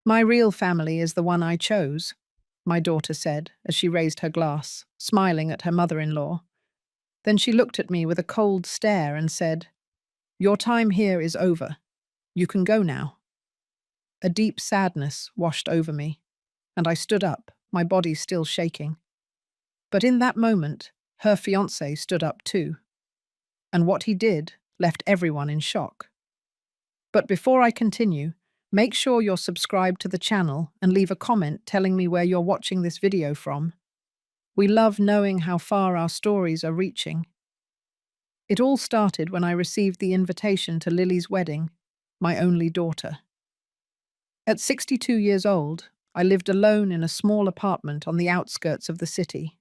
My real family is the one I chose, my daughter said as she raised her glass, smiling at her mother-in-law. Then she looked at me with a cold stare and said, "Your time here is over. You can go now." A deep sadness washed over me, and I stood up, my body still shaking. But in that moment, her fiancé stood up too, and what he did left everyone in shock. But before I continue, make sure you're subscribed to the channel and leave a comment telling me where you're watching this video from. We love knowing how far our stories are reaching. It all started when I received the invitation to Lily's wedding, my only daughter. At 62 years old, I lived alone in a small apartment on the outskirts of the city.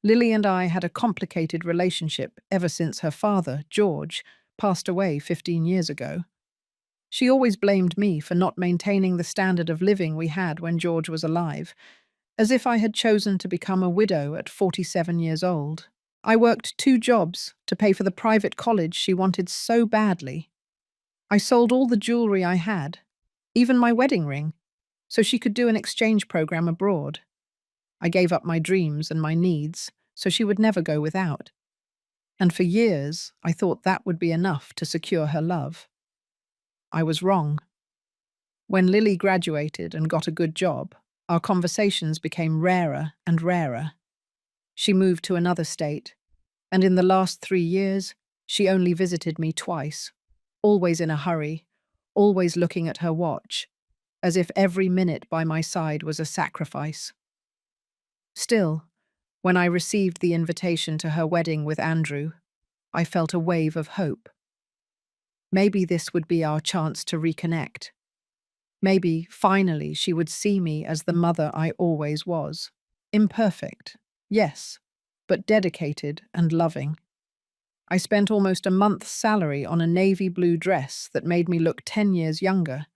Lily and I had a complicated relationship ever since her father, George, passed away 15 years ago. She always blamed me for not maintaining the standard of living we had when George was alive, as if I had chosen to become a widow at 47 years old. I worked 2 jobs to pay for the private college she wanted so badly. I sold all the jewelry I had, even my wedding ring, so she could do an exchange program abroad. I gave up my dreams and my needs so she would never go without. And for years, I thought that would be enough to secure her love. I was wrong. When Lily graduated and got a good job, our conversations became rarer and rarer. She moved to another state, and in the last 3 years, she only visited me twice, always in a hurry, always looking at her watch, as if every minute by my side was a sacrifice. Still, when I received the invitation to her wedding with Andrew, I felt a wave of hope. Maybe this would be our chance to reconnect. Maybe, finally, she would see me as the mother I always was. Imperfect, yes, but dedicated and loving. I spent almost a month's salary on a navy blue dress that made me look 10 years younger.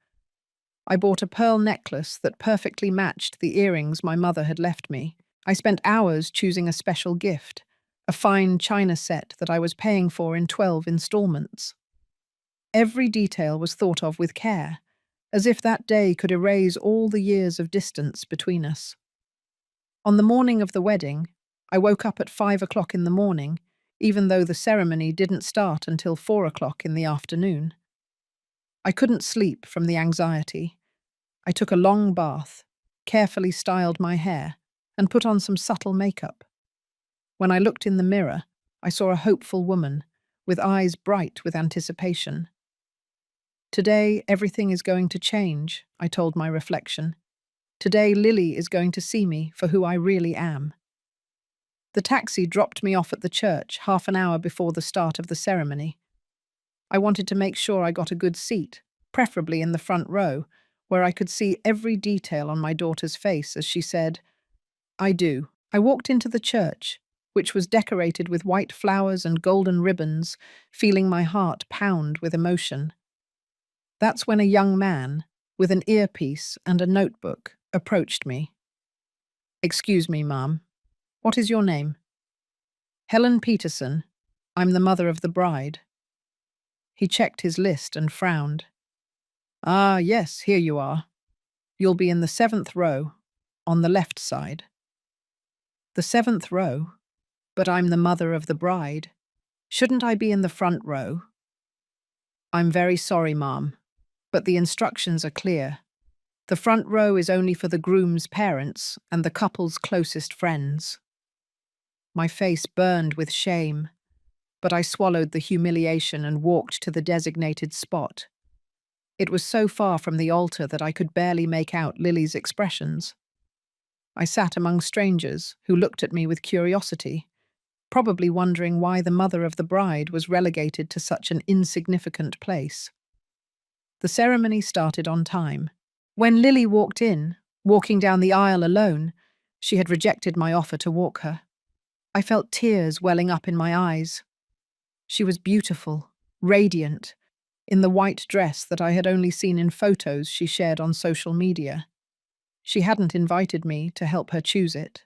I bought a pearl necklace that perfectly matched the earrings my mother had left me. I spent hours choosing a special gift, a fine china set that I was paying for in 12 installments. Every detail was thought of with care, as if that day could erase all the years of distance between us. On the morning of the wedding, I woke up at 5 o'clock in the morning, even though the ceremony didn't start until 4 o'clock in the afternoon. I couldn't sleep from the anxiety. I took a long bath, carefully styled my hair, and put on some subtle makeup. When I looked in the mirror, I saw a hopeful woman, with eyes bright with anticipation. Today, everything is going to change, I told my reflection. Today, Lily is going to see me for who I really am. The taxi dropped me off at the church half an hour before the start of the ceremony. I wanted to make sure I got a good seat, preferably in the front row, where I could see every detail on my daughter's face as she said, "I do." I walked into the church, which was decorated with white flowers and golden ribbons, feeling my heart pound with emotion. That's when a young man, with an earpiece and a notebook, approached me. "Excuse me, ma'am. What is your name?" "Helen Peterson. I'm the mother of the bride." He checked his list and frowned. "Ah, yes, here you are. You'll be in the 7th row, on the left side." The 7th row? But I'm the mother of the bride. Shouldn't I be in the front row? "I'm very sorry, ma'am, but the instructions are clear. The front row is only for the groom's parents and the couple's closest friends." My face burned with shame, but I swallowed the humiliation and walked to the designated spot. It was so far from the altar that I could barely make out Lily's expressions. I sat among strangers who looked at me with curiosity, probably wondering why the mother of the bride was relegated to such an insignificant place. The ceremony started on time. When Lily walked in, walking down the aisle alone, she had rejected my offer to walk her. I felt tears welling up in my eyes. She was beautiful, radiant, in the white dress that I had only seen in photos she shared on social media. She hadn't invited me to help her choose it.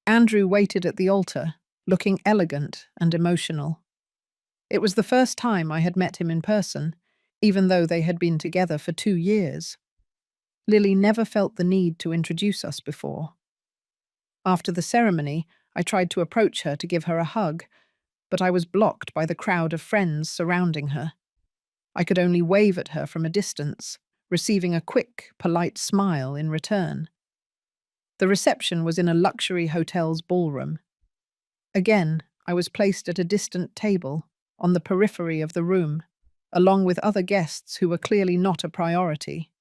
Andrew waited at the altar, looking elegant and emotional. It was the first time I had met him in person, even though they had been together for 2 years. Lily never felt the need to introduce us before. After the ceremony, I tried to approach her to give her a hug, but I was blocked by the crowd of friends surrounding her. I could only wave at her from a distance, receiving a quick, polite smile in return. The reception was in a luxury hotel's ballroom. Again, I was placed at a distant table, on the periphery of the room, along with other guests who were clearly not a priority.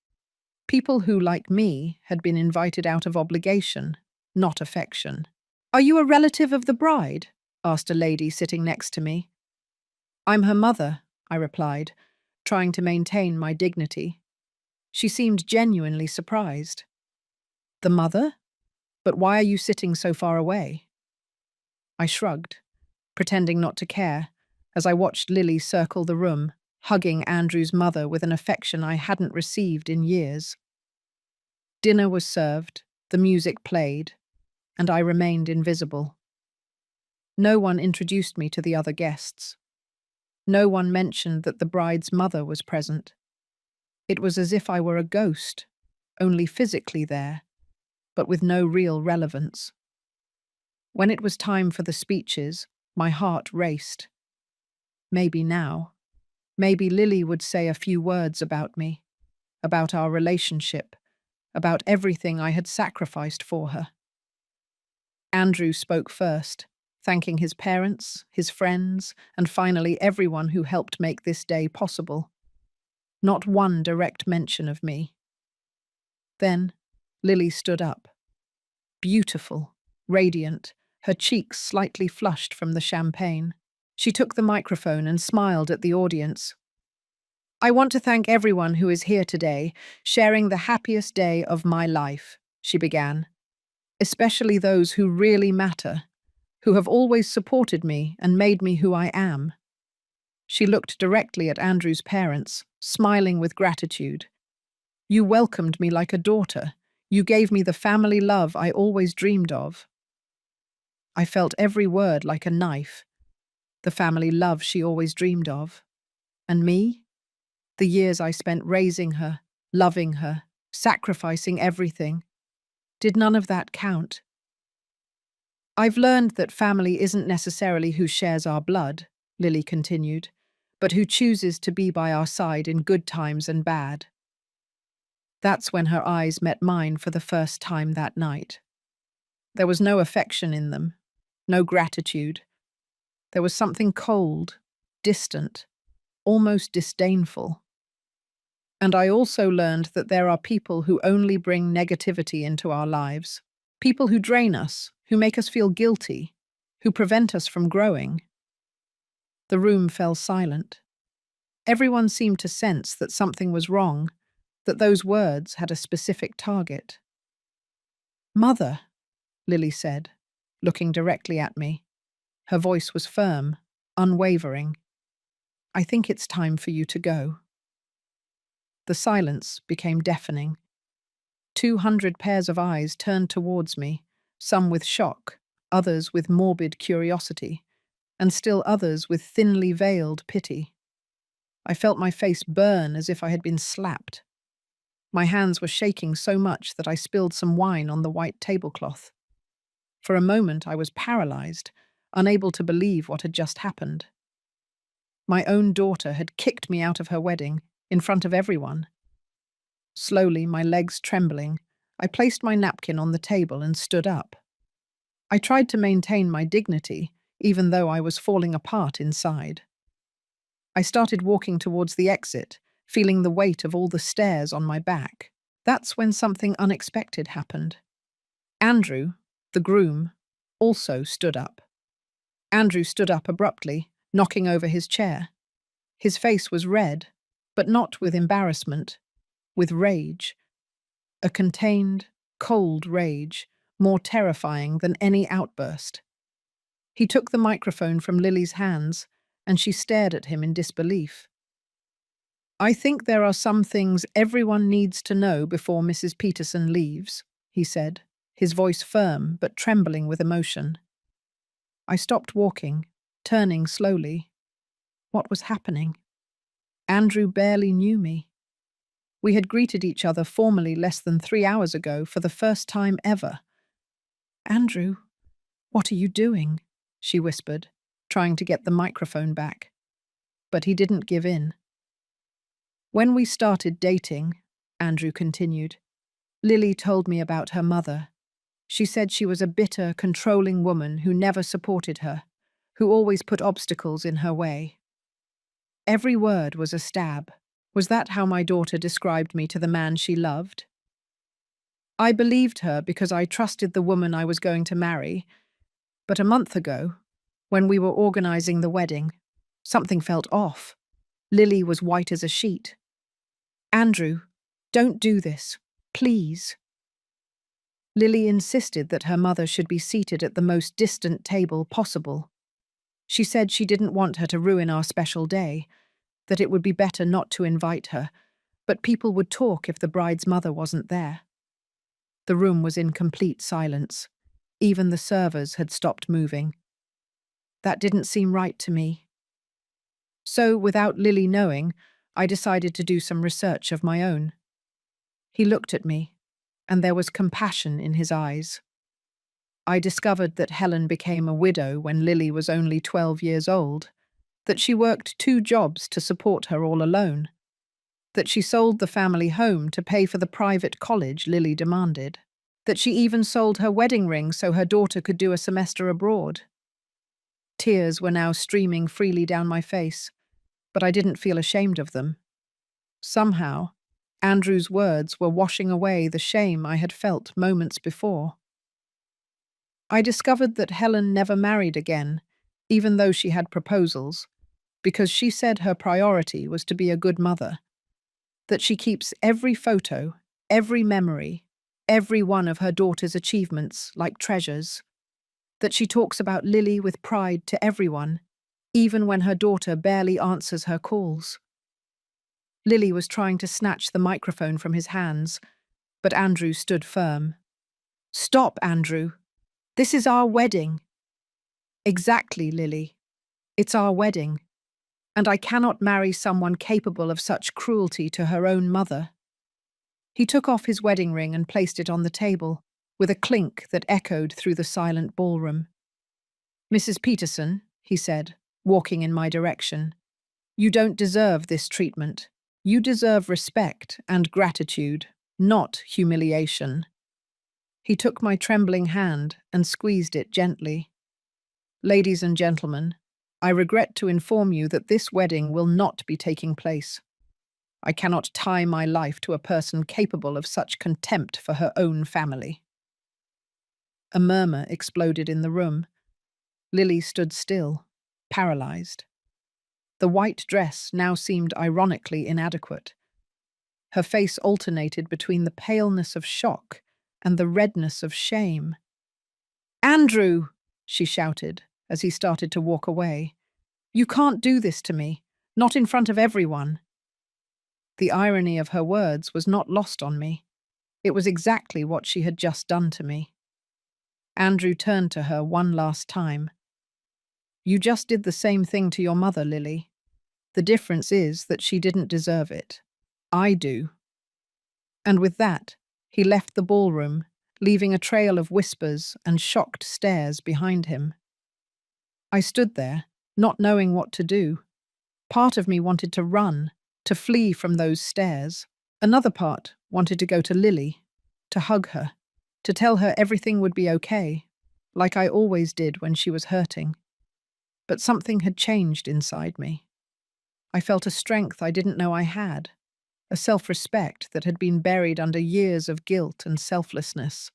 People who, like me, had been invited out of obligation, not affection. "Are you a relative of the bride?" asked a lady sitting next to me. "I'm her mother," I replied, trying to maintain my dignity. She seemed genuinely surprised. "The mother? But why are you sitting so far away?" I shrugged, pretending not to care, as I watched Lily circle the room, hugging Andrew's mother with an affection I hadn't received in years. Dinner was served, the music played, and I remained invisible. No one introduced me to the other guests. No one mentioned that the bride's mother was present. It was as if I were a ghost, only physically there, but with no real relevance. When it was time for the speeches, my heart raced. Maybe now. Maybe Lily would say a few words about me, about our relationship, about everything I had sacrificed for her. Andrew spoke first, thanking his parents, his friends, and finally everyone who helped make this day possible. Not one direct mention of me. Then, Lily stood up. Beautiful, radiant, her cheeks slightly flushed from the champagne. She took the microphone and smiled at the audience. "I want to thank everyone who is here today, sharing the happiest day of my life," she began. "Especially those who really matter, who have always supported me and made me who I am." She looked directly at Andrew's parents, smiling with gratitude. "You welcomed me like a daughter. You gave me the family love I always dreamed of." I felt every word like a knife. The family love she always dreamed of. And me? The years I spent raising her, loving her, sacrificing everything. Did none of that count? "I've learned that family isn't necessarily who shares our blood," Lily continued, "but who chooses to be by our side in good times and bad." That's when her eyes met mine for the first time that night. There was no affection in them, no gratitude. There was something cold, distant, almost disdainful. And I also learned that there are people who only bring negativity into our lives. People who drain us, who make us feel guilty, who prevent us from growing. The room fell silent. Everyone seemed to sense that something was wrong, that those words had a specific target. "Mother," Lily said, looking directly at me. Her voice was firm, unwavering. "I think it's time for you to go." The silence became deafening. 200 pairs of eyes turned towards me, some with shock, others with morbid curiosity, and still others with thinly veiled pity. I felt my face burn as if I had been slapped. My hands were shaking so much that I spilled some wine on the white tablecloth. For a moment I was paralyzed, unable to believe what had just happened. My own daughter had kicked me out of her wedding, in front of everyone. Slowly, my legs trembling, I placed my napkin on the table and stood up. I tried to maintain my dignity, even though I was falling apart inside. I started walking towards the exit, feeling the weight of all the stairs on my back. That's when something unexpected happened. Andrew, the groom, also stood up. Andrew stood up abruptly, knocking over his chair. His face was red, but not with embarrassment, with rage. A contained, cold rage, more terrifying than any outburst. He took the microphone from Lily's hands, and she stared at him in disbelief. "I think there are some things everyone needs to know before Mrs. Peterson leaves," he said, his voice firm but trembling with emotion. I stopped walking, turning slowly. What was happening? Andrew barely knew me. We had greeted each other formally less than 3 hours ago for the first time ever. "Andrew, what are you doing?" she whispered, trying to get the microphone back. But he didn't give in. "When we started dating," Andrew continued, "Lily told me about her mother. She said she was a bitter, controlling woman who never supported her, who always put obstacles in her way." Every word was a stab. Was that how my daughter described me to the man she loved? I believed her because I trusted the woman I was going to marry, but a month ago, when we were organizing the wedding, something felt off. Lily was white as a sheet. "Andrew, don't do this, please." Lily insisted that her mother should be seated at the most distant table possible. She said she didn't want her to ruin our special day, that it would be better not to invite her, but people would talk if the bride's mother wasn't there. The room was in complete silence. Even the servers had stopped moving. That didn't seem right to me. So, without Lily knowing, I decided to do some research of my own. He looked at me, and there was compassion in his eyes. I discovered that Helen became a widow when Lily was only 12 years old, that she worked 2 jobs to support her all alone, that she sold the family home to pay for the private college Lily demanded, that she even sold her wedding ring so her daughter could do a semester abroad. Tears were now streaming freely down my face, but I didn't feel ashamed of them. Somehow, Andrew's words were washing away the shame I had felt moments before. I discovered that Helen never married again, even though she had proposals, because she said her priority was to be a good mother, that she keeps every photo, every memory, every one of her daughter's achievements like treasures, that she talks about Lily with pride to everyone, even when her daughter barely answers her calls. Lily was trying to snatch the microphone from his hands, but Andrew stood firm. "Stop, Andrew. This is our wedding." "Exactly, Lily. It's our wedding, and I cannot marry someone capable of such cruelty to her own mother." He took off his wedding ring and placed it on the table, with a clink that echoed through the silent ballroom. "Mrs. Peterson," he said, walking in my direction, "you don't deserve this treatment. You deserve respect and gratitude, not humiliation." He took my trembling hand and squeezed it gently. "Ladies and gentlemen, I regret to inform you that this wedding will not be taking place. I cannot tie my life to a person capable of such contempt for her own family." A murmur exploded in the room. Lily stood still, paralyzed. The white dress now seemed ironically inadequate. Her face alternated between the paleness of shock and the redness of shame. "Andrew!" she shouted as he started to walk away. "You can't do this to me, not in front of everyone." The irony of her words was not lost on me. It was exactly what she had just done to me. Andrew turned to her one last time. "You just did the same thing to your mother, Lily. The difference is that she didn't deserve it. I do." And with that, he left the ballroom, leaving a trail of whispers and shocked stares behind him. I stood there, not knowing what to do. Part of me wanted to run, to flee from those stares. Another part wanted to go to Lily, to hug her, to tell her everything would be okay, like I always did when she was hurting. But something had changed inside me. I felt a strength I didn't know I had, a self-respect that had been buried under years of guilt and selflessness.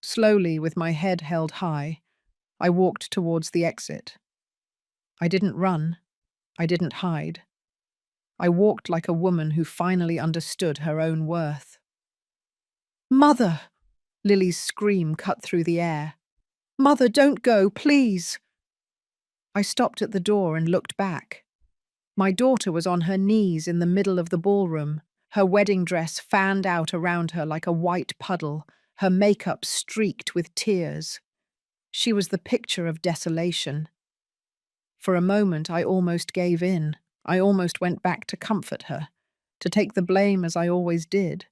Slowly, with my head held high, I walked towards the exit. I didn't run. I didn't hide. I walked like a woman who finally understood her own worth. "Mother!" Lily's scream cut through the air. "Mother, don't go, please!" I stopped at the door and looked back. My daughter was on her knees in the middle of the ballroom, her wedding dress fanned out around her like a white puddle, her makeup streaked with tears. She was the picture of desolation. For a moment, I almost gave in. I almost went back to comfort her. to take the blame as I always did,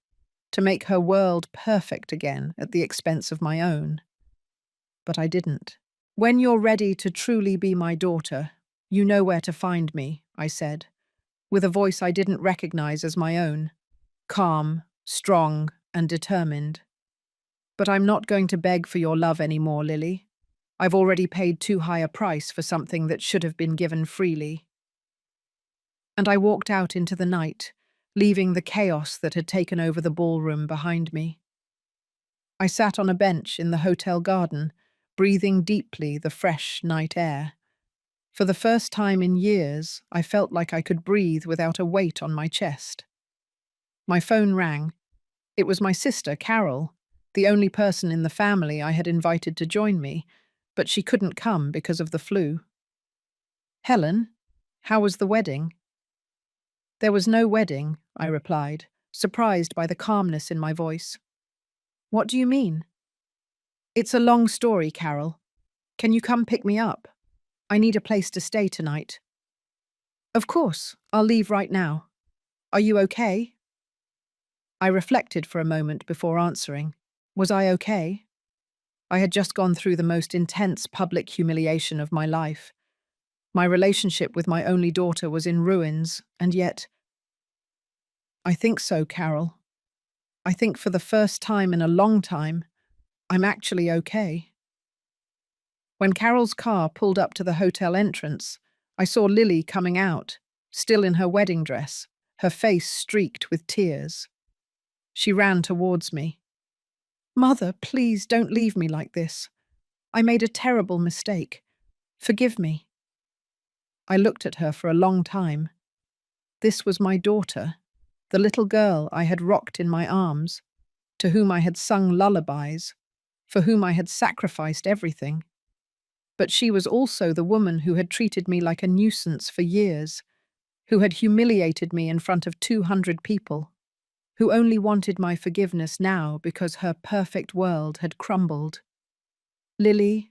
to make her world perfect again at the expense of my own. But I didn't. "When you're ready to truly be my daughter, you know where to find me," I said, with a voice I didn't recognize as my own, calm, strong, and determined. "But I'm not going to beg for your love anymore, Lily. I've already paid too high a price for something that should have been given freely." And I walked out into the night, leaving the chaos that had taken over the ballroom behind me. I sat on a bench in the hotel garden, breathing deeply the fresh night air. For the first time in years, I felt like I could breathe without a weight on my chest. My phone rang. It was my sister, Carol, the only person in the family I had invited to join me, but she couldn't come because of the flu. "Helen, how was the wedding?" "There was no wedding," I replied, surprised by the calmness in my voice. "What do you mean?" "It's a long story, Carol. Can you come pick me up? I need a place to stay tonight." "Of course, I'll leave right now. Are you okay?" I reflected for a moment before answering. Was I okay? I had just gone through the most intense public humiliation of my life. My relationship with my only daughter was in ruins, and yet, "I think so, Carol. I think for the first time in a long time, I'm actually okay." When Carol's car pulled up to the hotel entrance, I saw Lily coming out, still in her wedding dress, her face streaked with tears. She ran towards me. "Mother, please don't leave me like this. I made a terrible mistake. Forgive me." I looked at her for a long time. This was my daughter, the little girl I had rocked in my arms, to whom I had sung lullabies, for whom I had sacrificed everything. But she was also the woman who had treated me like a nuisance for years, who had humiliated me in front of 200 people, who only wanted my forgiveness now because her perfect world had crumbled. "Lily,"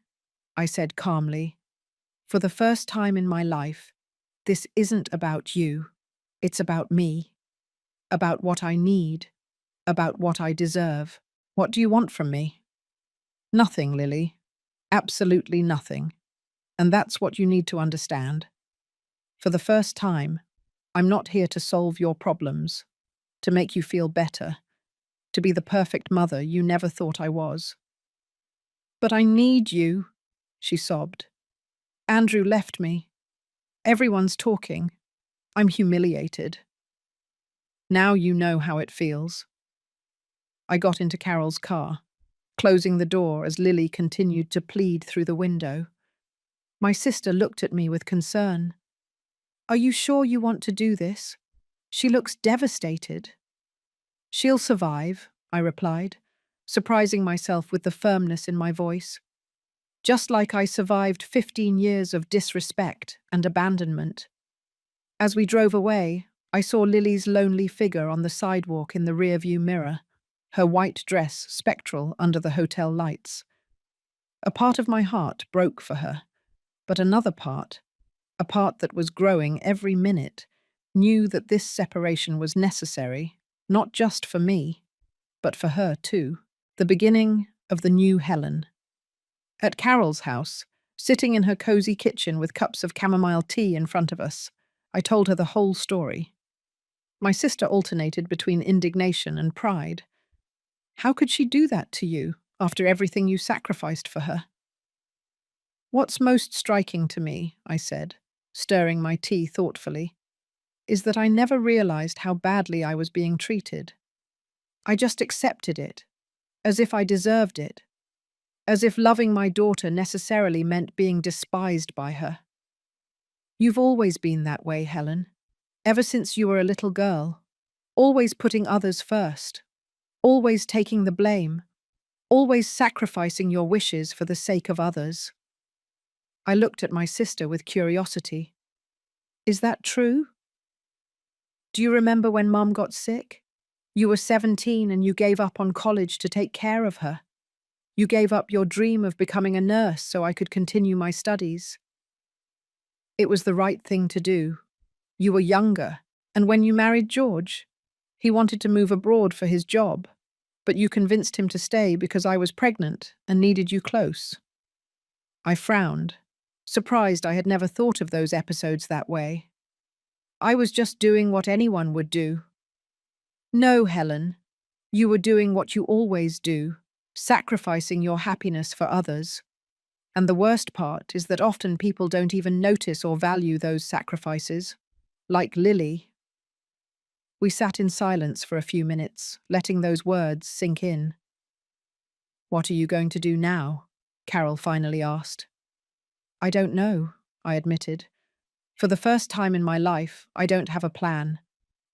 I said calmly, "for the first time in my life, this isn't about you. It's about me, about what I need, about what I deserve. What do you want from me?" "Nothing, Lily. Absolutely nothing. And that's what you need to understand. For the first time, I'm not here to solve your problems, to make you feel better, to be the perfect mother you never thought I was." "But I need you," she sobbed. "Andrew left me. Everyone's talking. I'm humiliated." "Now you know how it feels." I got into Carol's car, closing the door as Lily continued to plead through the window. My sister looked at me with concern. "Are you sure you want to do this? She looks devastated." "She'll survive," I replied, surprising myself with the firmness in my voice. "Just like I survived 15 years of disrespect and abandonment." As we drove away, I saw Lily's lonely figure on the sidewalk in the rearview mirror, her white dress spectral under the hotel lights. A part of my heart broke for her, but another part, a part that was growing every minute, knew that this separation was necessary, not just for me, but for her too. The beginning of the new Helen. At Carol's house, sitting in her cozy kitchen with cups of chamomile tea in front of us, I told her the whole story. My sister alternated between indignation and pride. "How could she do that to you, after everything you sacrificed for her?" "What's most striking to me," I said, stirring my tea thoughtfully, "is that I never realized how badly I was being treated. I just accepted it, as if I deserved it, as if loving my daughter necessarily meant being despised by her. You've always been that way, Helen, ever since you were a little girl, always putting others first, always taking the blame, always sacrificing your wishes for the sake of others." I looked at my sister with curiosity. "Is that true? Do you remember when Mum got sick? You were 17 and you gave up on college to take care of her. You gave up your dream of becoming a nurse so I could continue my studies. It was the right thing to do. You were younger, and when you married George, He wanted to move abroad for his job, but you convinced him to stay because I was pregnant and needed you close. I frowned, surprised I had never thought of those episodes that way. I was just doing what anyone would do. No, Helen, you were doing what you always do, sacrificing your happiness for others. And the worst part is that often people don't even notice or value those sacrifices. Like Lily. We sat in silence for a few minutes, letting those words sink in. What are you going to do now? Carol finally asked. I don't know, I admitted. For the first time in my life, I don't have a plan.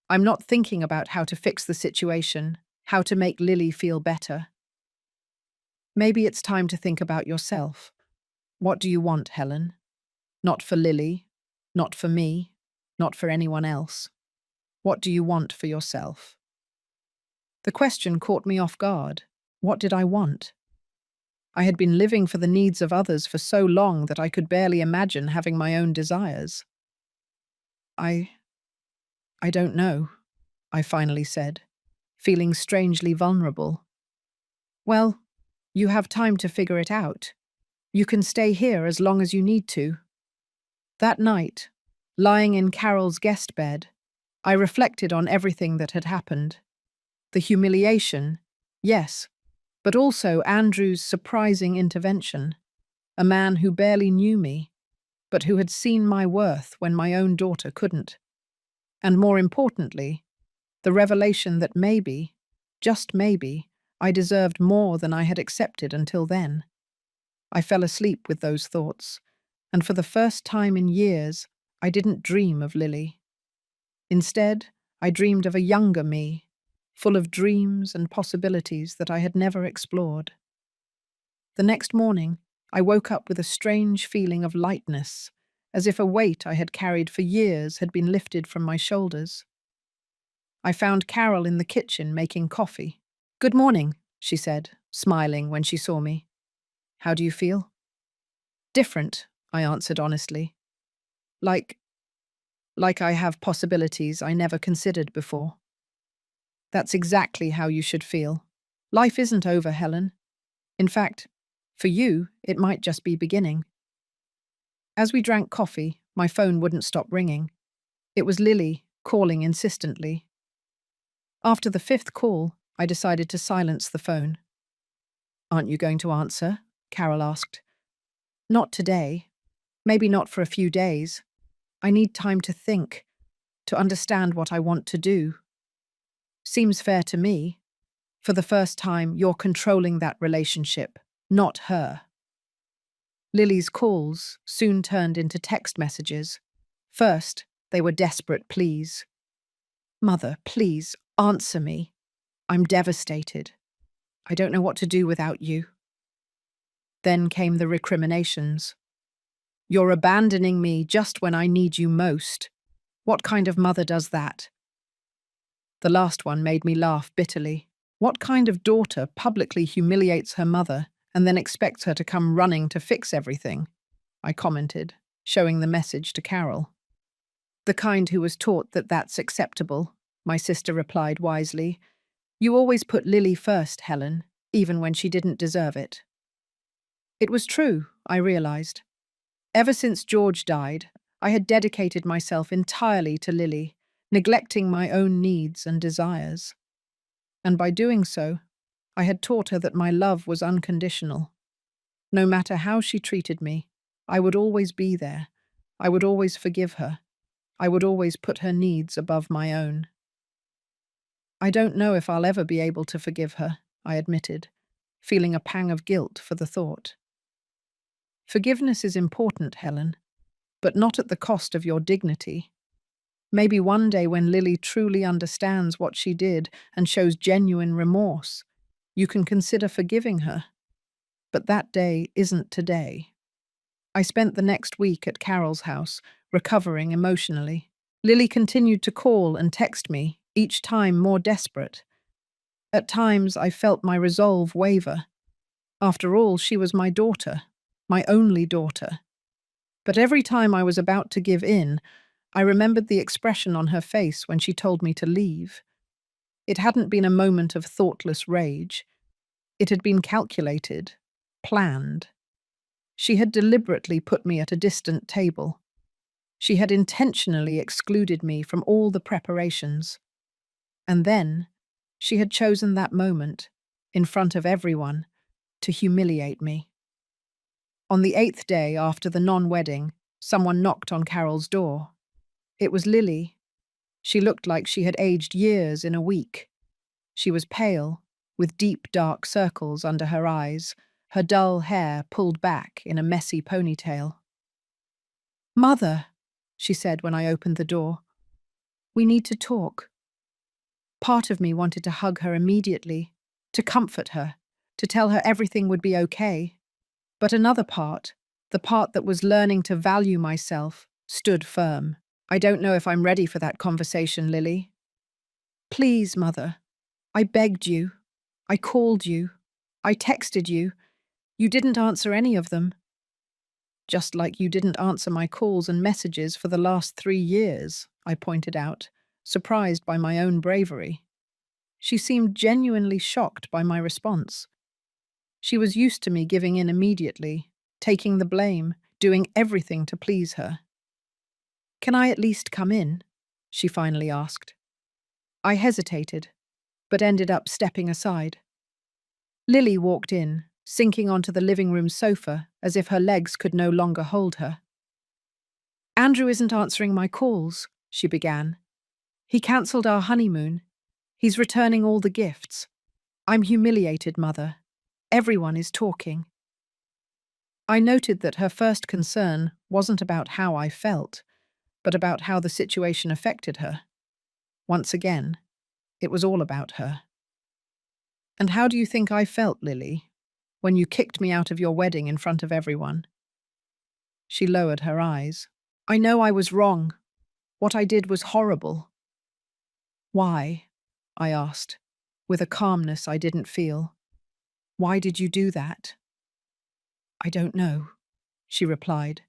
I'm not thinking about how to fix the situation, how to make Lily feel better. Maybe it's time to think about yourself. What do you want, Helen? Not for Lily, not for me, not for anyone else. What do you want for yourself? The question caught me off guard. What did I want? I had been living for the needs of others for so long that I could barely imagine having my own desires. I don't know, I finally said, feeling strangely vulnerable. Well, you have time to figure it out. You can stay here as long as you need to. That night, lying in Carol's guest bed, I reflected on everything that had happened. The humiliation, yes, but also Andrew's surprising intervention. A man who barely knew me, but who had seen my worth when my own daughter couldn't. And more importantly, the revelation that maybe, just maybe, I deserved more than I had accepted until then. I fell asleep with those thoughts, and for the first time in years, I didn't dream of Lily. Instead, I dreamed of a younger me, full of dreams and possibilities that I had never explored. The next morning, I woke up with a strange feeling of lightness, as if a weight I had carried for years had been lifted from my shoulders. I found Carol in the kitchen making coffee. Good morning, she said, smiling when she saw me. How do you feel? Different, I answered honestly. Like I have possibilities I never considered before. That's exactly how you should feel. Life isn't over, Helen. In fact, for you, it might just be beginning. As we drank coffee, my phone wouldn't stop ringing. It was Lily, calling insistently. After the fifth call, I decided to silence the phone. Aren't you going to answer? Carol asked. Not today. Maybe not for a few days. I need time to think, to understand what I want to do. Seems fair to me. For the first time, you're controlling that relationship, not her. Lily's calls soon turned into text messages. First, they were desperate pleas. Mother, please, answer me. I'm devastated. I don't know what to do without you. Then came the recriminations. You're abandoning me just when I need you most. What kind of mother does that? The last one made me laugh bitterly. What kind of daughter publicly humiliates her mother and then expects her to come running to fix everything? I commented, showing the message to Carol. The kind who was taught that that's acceptable, my sister replied wisely. You always put Lily first, Helen, even when she didn't deserve it. It was true, I realized. Ever since George died, I had dedicated myself entirely to Lily, neglecting my own needs and desires. And by doing so, I had taught her that my love was unconditional. No matter how she treated me, I would always be there. I would always forgive her. I would always put her needs above my own. I don't know if I'll ever be able to forgive her, I admitted, feeling a pang of guilt for the thought. Forgiveness is important, Helen, but not at the cost of your dignity. Maybe one day when Lily truly understands what she did and shows genuine remorse, you can consider forgiving her. But that day isn't today. I spent the next week at Carol's house, recovering emotionally. Lily continued to call and text me, each time more desperate. At times, I felt my resolve waver. After all, she was my daughter, my only daughter. But every time I was about to give in, I remembered the expression on her face when she told me to leave. It hadn't been a moment of thoughtless rage. It had been calculated, planned. She had deliberately put me at a distant table. She had intentionally excluded me from all the preparations. And then, she had chosen that moment, in front of everyone, to humiliate me. On the 8th day after the non-wedding, someone knocked on Carol's door. It was Lily. She looked like she had aged years in a week. She was pale, with deep dark circles under her eyes, her dull hair pulled back in a messy ponytail. "Mother," she said when I opened the door, "we need to talk." Part of me wanted to hug her immediately, to comfort her, to tell her everything would be okay. But another part, the part that was learning to value myself, stood firm. "I don't know if I'm ready for that conversation, Lily." "Please, Mother. I begged you. I called you. I texted you. You didn't answer any of them." "Just like you didn't answer my calls and messages for the last 3 years," I pointed out, surprised by my own bravery. She seemed genuinely shocked by my response. She was used to me giving in immediately, taking the blame, doing everything to please her. "Can I at least come in?" she finally asked. I hesitated, but ended up stepping aside. Lily walked in, sinking onto the living room sofa as if her legs could no longer hold her. "Andrew isn't answering my calls," she began. "He cancelled our honeymoon. He's returning all the gifts. I'm humiliated, Mother. Everyone is talking." I noted that her first concern wasn't about how I felt, but about how the situation affected her. Once again, it was all about her. "And how do you think I felt, Lily, when you kicked me out of your wedding in front of everyone?" She lowered her eyes. "I know I was wrong. What I did was horrible." "Why?" I asked, with a calmness I didn't feel. "Why did you do that?" "I don't know," she replied,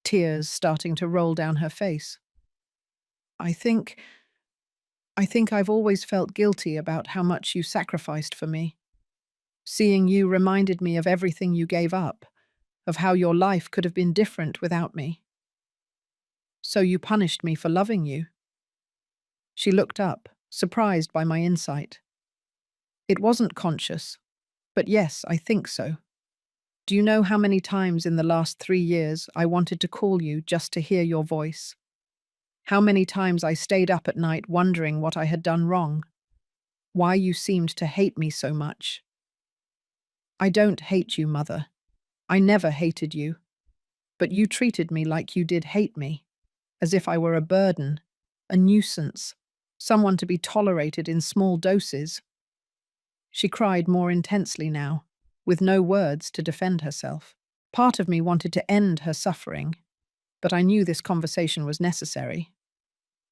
tears starting to roll down her face. I think I've always felt guilty about how much you sacrificed for me. Seeing you reminded me of everything you gave up, of how your life could have been different without me. So you punished me for loving you." She looked up, surprised by my insight. "It wasn't conscious, but yes, I think so. Do you know how many times in the last 3 years I wanted to call you just to hear your voice? How many times I stayed up at night wondering what I had done wrong? Why you seemed to hate me so much?" "I don't hate you, Mother. I never hated you. But you treated me like you did hate me, as if I were a burden, a nuisance, someone to be tolerated in small doses." She cried more intensely now, with no words to defend herself. Part of me wanted to end her suffering, but I knew this conversation was necessary.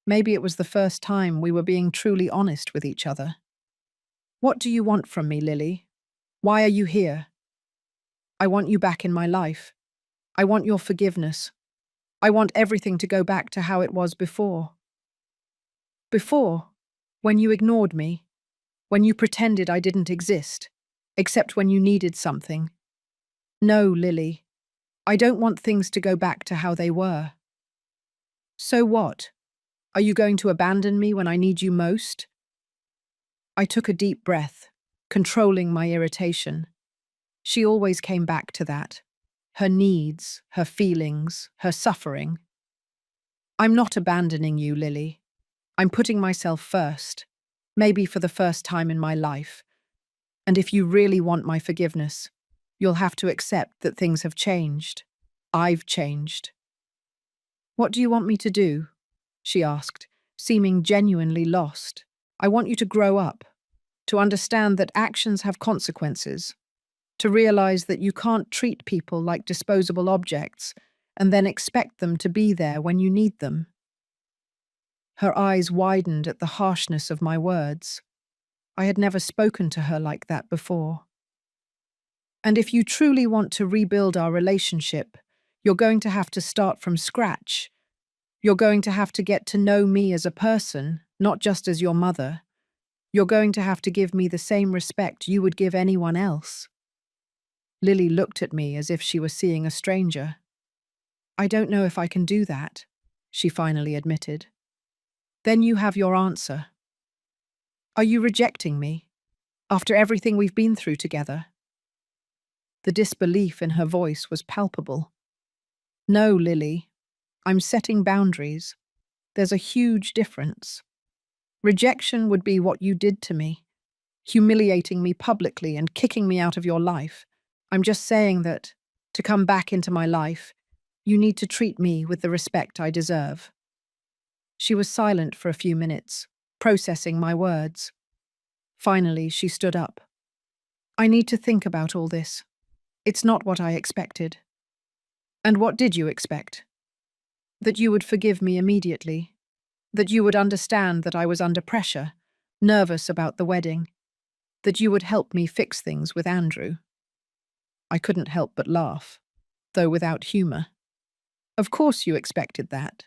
Maybe it was the first time we were being truly honest with each other. "What do you want from me, Lily? Why are you here?" "I want you back in my life. I want your forgiveness. I want everything to go back to how it was before." "Before? When you ignored me? When you pretended I didn't exist, except when you needed something?" "No, Lily. I don't want things to go back to how they were." "So what? Are you going to abandon me when I need you most?" I took a deep breath, controlling my irritation. She always came back to that. Her needs, her feelings, her suffering. "I'm not abandoning you, Lily. I'm putting myself first, maybe for the first time in my life. And if you really want my forgiveness, you'll have to accept that things have changed. I've changed." "What do you want me to do?" she asked, seeming genuinely lost. "I want you to grow up, to understand that actions have consequences, to realize that you can't treat people like disposable objects and then expect them to be there when you need them." Her eyes widened at the harshness of my words. I had never spoken to her like that before. "And if you truly want to rebuild our relationship, you're going to have to start from scratch. You're going to have to get to know me as a person, not just as your mother. You're going to have to give me the same respect you would give anyone else. Lily looked at me as if she were seeing a stranger. I don't know if I can do that, she finally admitted. Then you have your answer. Are you rejecting me, after everything we've been through together? The disbelief in her voice was palpable. No, Lily. I'm setting boundaries. There's a huge difference. Rejection would be what you did to me, humiliating me publicly and kicking me out of your life. I'm just saying that, to come back into my life, you need to treat me with the respect I deserve. She was silent for a few minutes, processing my words. Finally, she stood up. I need to think about all this. It's not what I expected. And what did you expect? That you would forgive me immediately. That you would understand that I was under pressure, nervous about the wedding. That you would help me fix things with Andrew. I couldn't help but laugh, though without humour. Of course you expected that.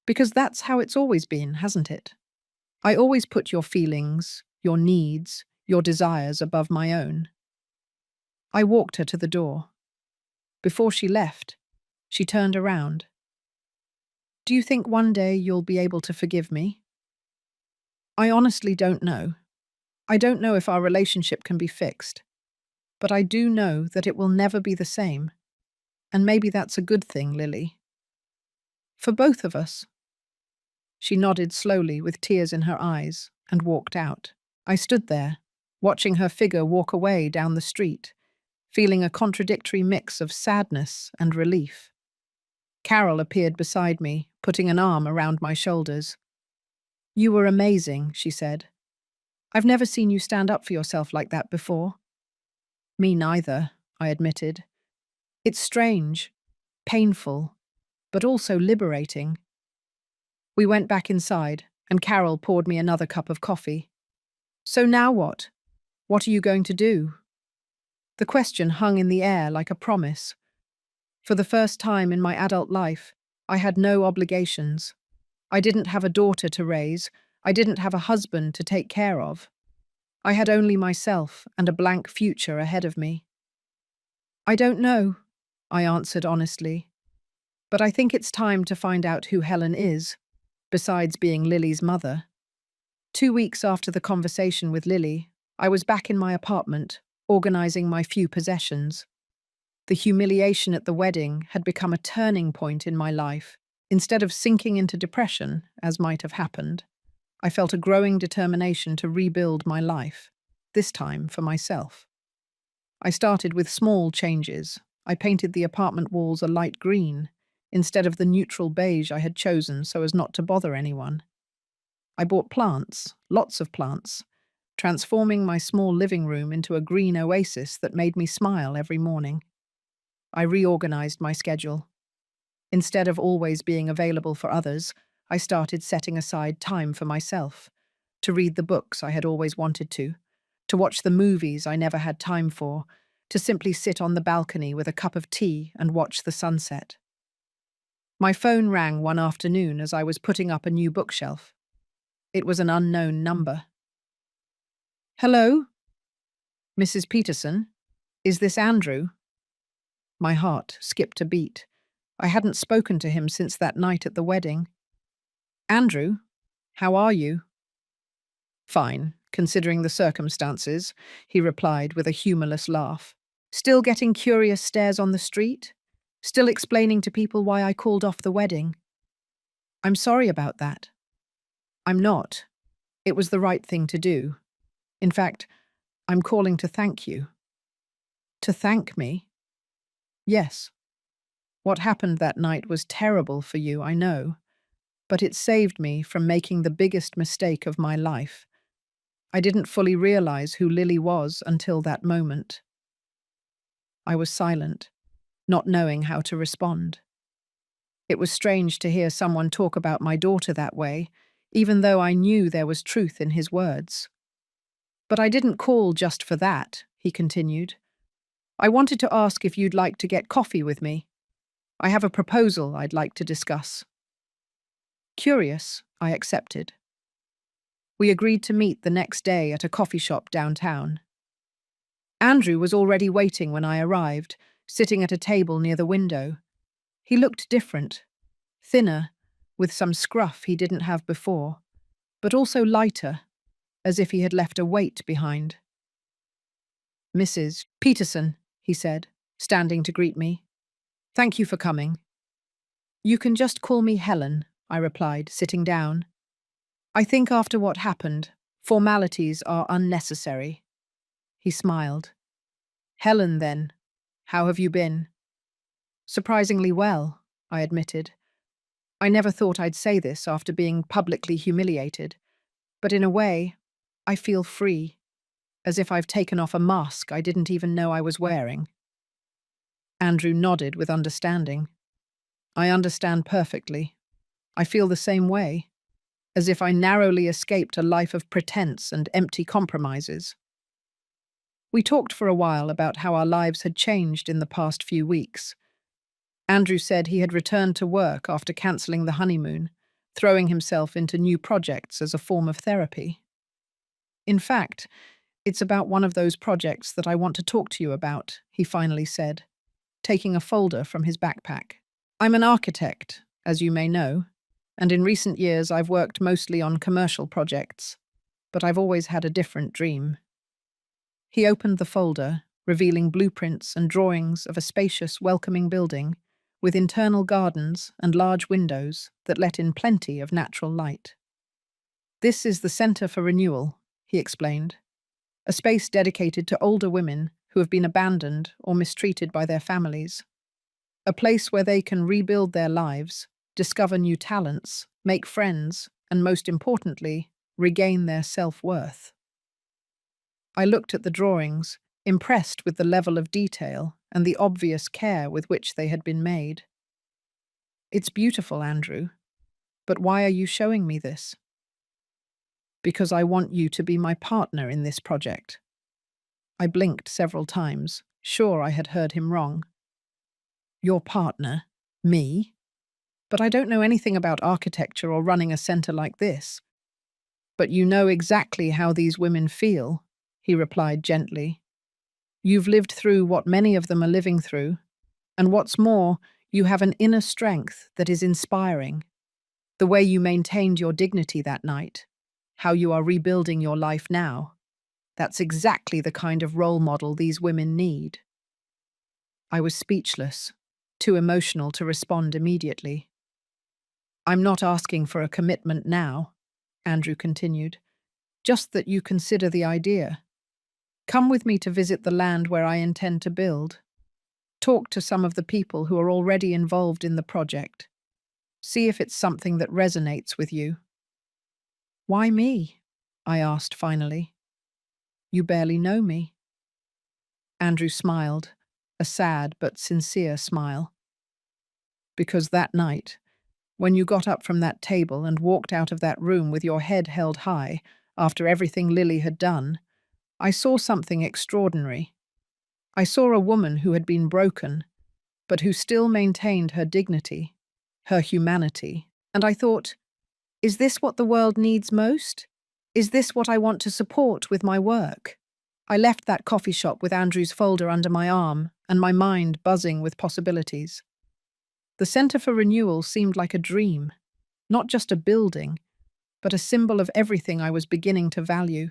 Because that's how it's always been, hasn't it? I always put your feelings, your needs, your desires above my own. I walked her to the door. Before she left, she turned around. Do you think one day you'll be able to forgive me? I honestly don't know. I don't know if our relationship can be fixed. But I do know that it will never be the same. And maybe that's a good thing, Lily. For both of us. She nodded slowly with tears in her eyes and walked out. I stood there, watching her figure walk away down the street, feeling a contradictory mix of sadness and relief. Carol appeared beside me, putting an arm around my shoulders. You were amazing, she said. I've never seen you stand up for yourself like that before. Me neither, I admitted. It's strange, painful, but also liberating. We went back inside, and Carol poured me another cup of coffee. So now what? What are you going to do? The question hung in the air like a promise. For the first time in my adult life, I had no obligations. I didn't have a daughter to raise. I didn't have a husband to take care of. I had only myself and a blank future ahead of me. I don't know, I answered honestly. But I think it's time to find out who Helen is, besides being Lily's mother. 2 weeks after the conversation with Lily, I was back in my apartment, organizing my few possessions. The humiliation at the wedding had become a turning point in my life. Instead of sinking into depression, as might have happened, I felt a growing determination to rebuild my life, this time for myself. I started with small changes. I painted the apartment walls a light green, instead of the neutral beige I had chosen so as not to bother anyone. I bought plants, lots of plants, transforming my small living room into a green oasis that made me smile every morning. I reorganized my schedule. Instead of always being available for others, I started setting aside time for myself, to read the books I had always wanted to watch the movies I never had time for, to simply sit on the balcony with a cup of tea and watch the sunset. My phone rang one afternoon as I was putting up a new bookshelf. It was an unknown number. Hello? Mrs. Peterson? Is this Andrew? My heart skipped a beat. I hadn't spoken to him since that night at the wedding. Andrew, how are you? Fine, considering the circumstances, he replied with a humorless laugh. Still getting curious stares on the street? Still explaining to people why I called off the wedding? I'm sorry about that. I'm not. It was the right thing to do. In fact, I'm calling to thank you. To thank me? Yes. What happened that night was terrible for you, I know, but it saved me from making the biggest mistake of my life. I didn't fully realize who Lily was until that moment. I was silent, not knowing how to respond. It was strange to hear someone talk about my daughter that way, even though I knew there was truth in his words. But I didn't call just for that, he continued. I wanted to ask if you'd like to get coffee with me. I have a proposal I'd like to discuss. Curious, I accepted. We agreed to meet the next day at a coffee shop downtown. Andrew was already waiting when I arrived, sitting at a table near the window. He looked different, thinner, with some scruff he didn't have before, but also lighter, as if he had left a weight behind. "Mrs. Peterson," he said, standing to greet me. "Thank you for coming." "You can just call me Helen," I replied, sitting down. "I think after what happened, formalities are unnecessary." He smiled. "Helen, then. How have you been?" "Surprisingly well," I admitted. I never thought I'd say this after being publicly humiliated, but in a way, I feel free, as if I've taken off a mask I didn't even know I was wearing. Andrew nodded with understanding. "I understand perfectly. I feel the same way, as if I narrowly escaped a life of pretense and empty compromises." We talked for a while about how our lives had changed in the past few weeks. Andrew said he had returned to work after cancelling the honeymoon, throwing himself into new projects as a form of therapy. "In fact, it's about one of those projects that I want to talk to you about," he finally said, taking a folder from his backpack. "I'm an architect, as you may know, and in recent years I've worked mostly on commercial projects, but I've always had a different dream." He opened the folder, revealing blueprints and drawings of a spacious, welcoming building with internal gardens and large windows that let in plenty of natural light. "This is the Centre for Renewal," he explained, "a space dedicated to older women who have been abandoned or mistreated by their families. A place where they can rebuild their lives, discover new talents, make friends, and most importantly, regain their self-worth." I looked at the drawings, impressed with the level of detail and the obvious care with which they had been made. "It's beautiful, Andrew. But why are you showing me this?" "Because I want you to be my partner in this project." I blinked several times, sure I had heard him wrong. "Your partner? Me? But I don't know anything about architecture or running a centre like this." "But you know exactly how these women feel," he replied gently. "You've lived through what many of them are living through, and what's more, you have an inner strength that is inspiring. The way you maintained your dignity that night, how you are rebuilding your life now, that's exactly the kind of role model these women need." I was speechless, too emotional to respond immediately. "I'm not asking for a commitment now," Andrew continued, "just that you consider the idea. Come with me to visit the land where I intend to build. Talk to some of the people who are already involved in the project. See if it's something that resonates with you." "Why me?" I asked finally. "You barely know me." Andrew smiled, a sad but sincere smile. "Because that night, when you got up from that table and walked out of that room with your head held high after everything Lily had done, I saw something extraordinary. I saw a woman who had been broken, but who still maintained her dignity, her humanity, and I thought, is this what the world needs most? Is this what I want to support with my work?" I left that coffee shop with Andrew's folder under my arm and my mind buzzing with possibilities. The Centre for Renewal seemed like a dream, not just a building, but a symbol of everything I was beginning to value: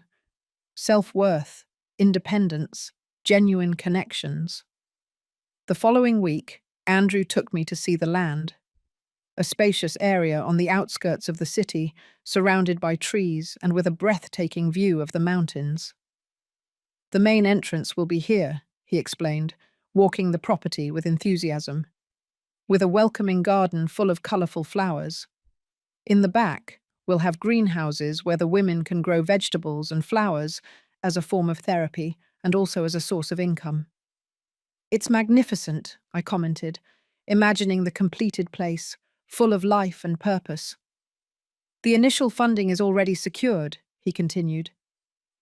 self-worth, independence, genuine connections. The following week, Andrew took me to see the land, a spacious area on the outskirts of the city, surrounded by trees and with a breathtaking view of the mountains. "The main entrance will be here," he explained, walking the property with enthusiasm, "with a welcoming garden full of colourful flowers. In the back, we'll have greenhouses where the women can grow vegetables and flowers as a form of therapy and also as a source of income." "It's magnificent," I commented, imagining the completed place, full of life and purpose. "The initial funding is already secured," he continued.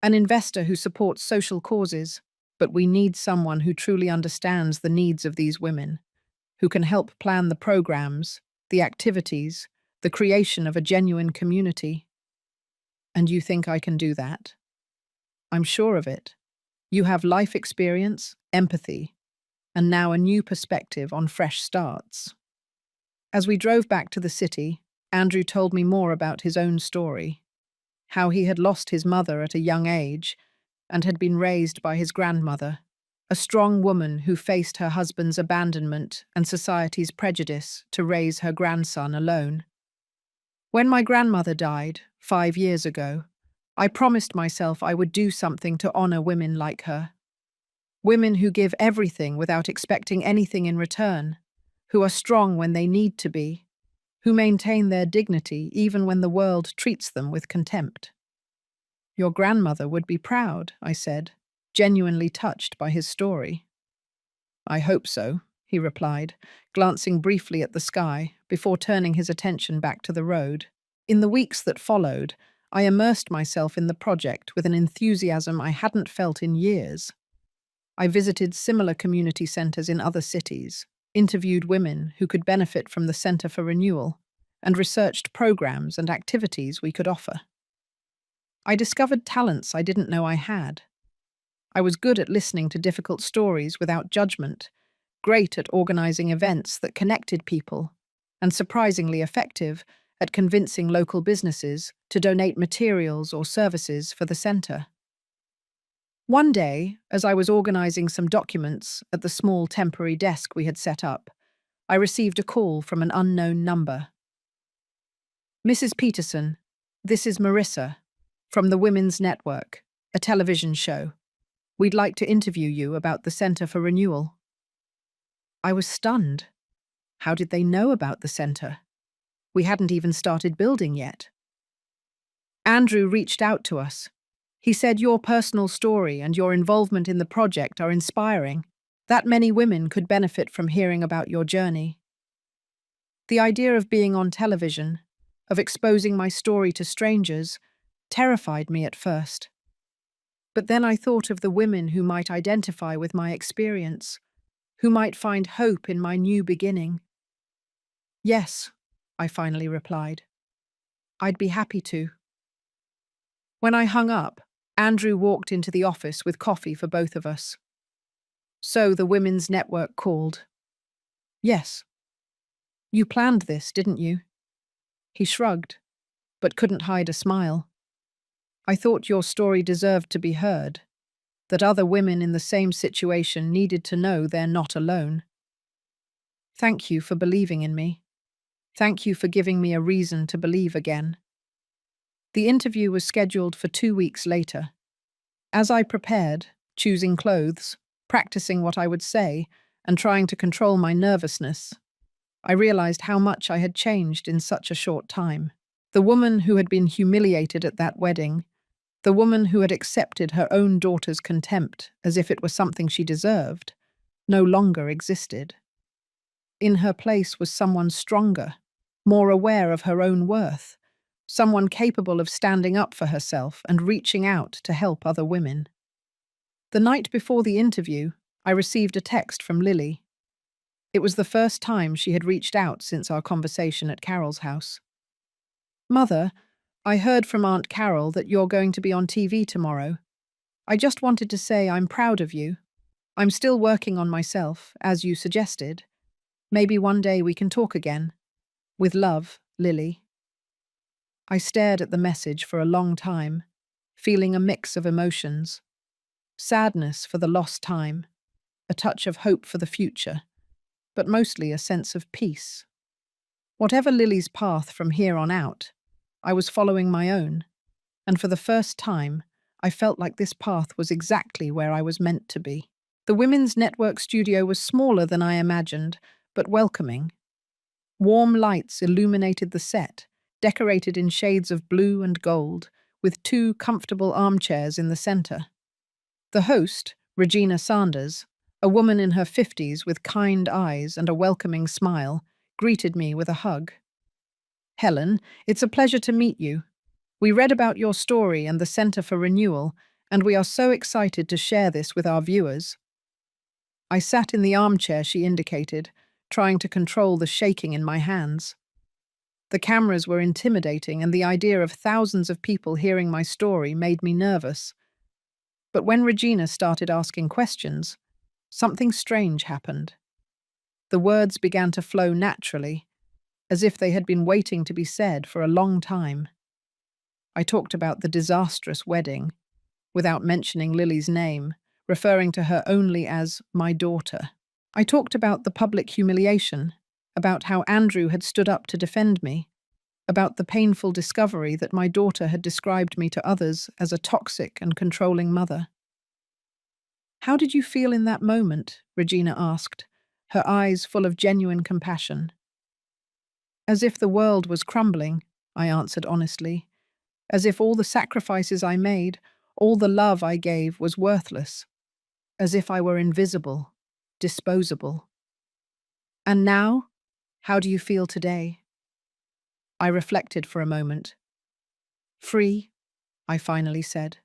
"An investor who supports social causes, but we need someone who truly understands the needs of these women, who can help plan the programs, the activities, the creation of a genuine community." And you think I can do that? I'm sure of it. You have life experience, empathy, and now a new perspective on fresh starts. As we drove back to the city, Andrew told me more about his own story, how he had lost his mother at a young age and had been raised by his grandmother, a strong woman who faced her husband's abandonment and society's prejudice to raise her grandson alone. When my grandmother died, 5 years ago, I promised myself I would do something to honor women like her. Women who give everything without expecting anything in return, who are strong when they need to be, who maintain their dignity even when the world treats them with contempt. Your grandmother would be proud, I said, genuinely touched by his story. I hope so, he replied, glancing briefly at the sky before turning his attention back to the road. In the weeks that followed, I immersed myself in the project with an enthusiasm I hadn't felt in years. I visited similar community centers in other cities, interviewed women who could benefit from the Center for Renewal, and researched programs and activities we could offer. I discovered talents I didn't know I had. I was good at listening to difficult stories without judgment, great at organizing events that connected people, and surprisingly effective at convincing local businesses to donate materials or services for the center. One day, as I was organizing some documents at the small temporary desk we had set up, I received a call from an unknown number. Mrs. Peterson, this is Marissa, from the Women's Network, a television show. We'd like to interview you about the Center for Renewal. I was stunned. How did they know about the center? We hadn't even started building yet. Andrew reached out to us. He said your personal story and your involvement in the project are inspiring. That many women could benefit from hearing about your journey. The idea of being on television, of exposing my story to strangers, terrified me at first. But then I thought of the women who might identify with my experience, who might find hope in my new beginning. Yes, I finally replied. I'd be happy to. When I hung up, Andrew walked into the office with coffee for both of us. So the Women's Network called. Yes. You planned this, didn't you? He shrugged, but couldn't hide a smile. I thought your story deserved to be heard, that other women in the same situation needed to know they're not alone. Thank you for believing in me. Thank you for giving me a reason to believe again. The interview was scheduled for 2 weeks later. As I prepared, choosing clothes, practicing what I would say, and trying to control my nervousness, I realized how much I had changed in such a short time. The woman who had been humiliated at that wedding, the woman who had accepted her own daughter's contempt as if it were something she deserved, no longer existed. In her place was someone stronger, more aware of her own worth, someone capable of standing up for herself and reaching out to help other women. The night before the interview, I received a text from Lily. It was the first time she had reached out since our conversation at Carol's house. Mother, I heard from Aunt Carol that you're going to be on TV tomorrow. I just wanted to say I'm proud of you. I'm still working on myself, as you suggested. Maybe one day we can talk again. With love, Lily. I stared at the message for a long time, feeling a mix of emotions. Sadness for the lost time, a touch of hope for the future, but mostly a sense of peace. Whatever Lily's path from here on out, I was following my own, and for the first time, I felt like this path was exactly where I was meant to be. The Women's Network studio was smaller than I imagined, but welcoming. Warm lights illuminated the set, decorated in shades of blue and gold, with 2 comfortable armchairs in the center. The host, Regina Sanders, a woman in her 50s with kind eyes and a welcoming smile, greeted me with a hug. Helen, it's a pleasure to meet you. We read about your story and the Center for Renewal, and we are so excited to share this with our viewers. I sat in the armchair she indicated, trying to control the shaking in my hands. The cameras were intimidating, and the idea of thousands of people hearing my story made me nervous. But when Regina started asking questions, something strange happened. The words began to flow naturally, as if they had been waiting to be said for a long time. I talked about the disastrous wedding, without mentioning Lily's name, referring to her only as my daughter. I talked about the public humiliation, about how Andrew had stood up to defend me, about the painful discovery that my daughter had described me to others as a toxic and controlling mother. "How did you feel in that moment?" Regina asked, her eyes full of genuine compassion. "As if the world was crumbling," I answered honestly. "As if all the sacrifices I made, all the love I gave was worthless. As if I were invisible, disposable." "And now? How do you feel today?" I reflected for a moment. "Free," I finally said.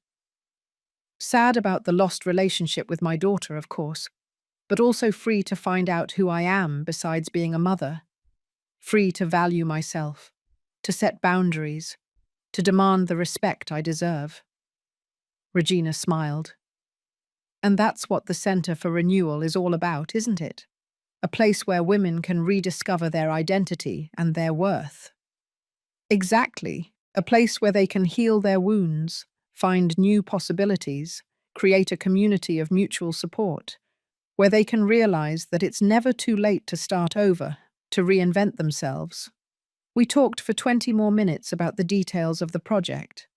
Sad about the lost relationship with my daughter, of course, but also free to find out who I am besides being a mother. Free to value myself, to set boundaries, to demand the respect I deserve. Regina smiled. "And that's what the Centre for Renewal is all about, isn't it? A place where women can rediscover their identity and their worth." "Exactly. A place where they can heal their wounds, find new possibilities, create a community of mutual support, where they can realize that it's never too late to start over, to reinvent themselves." We talked for 20 more minutes about the details of the project,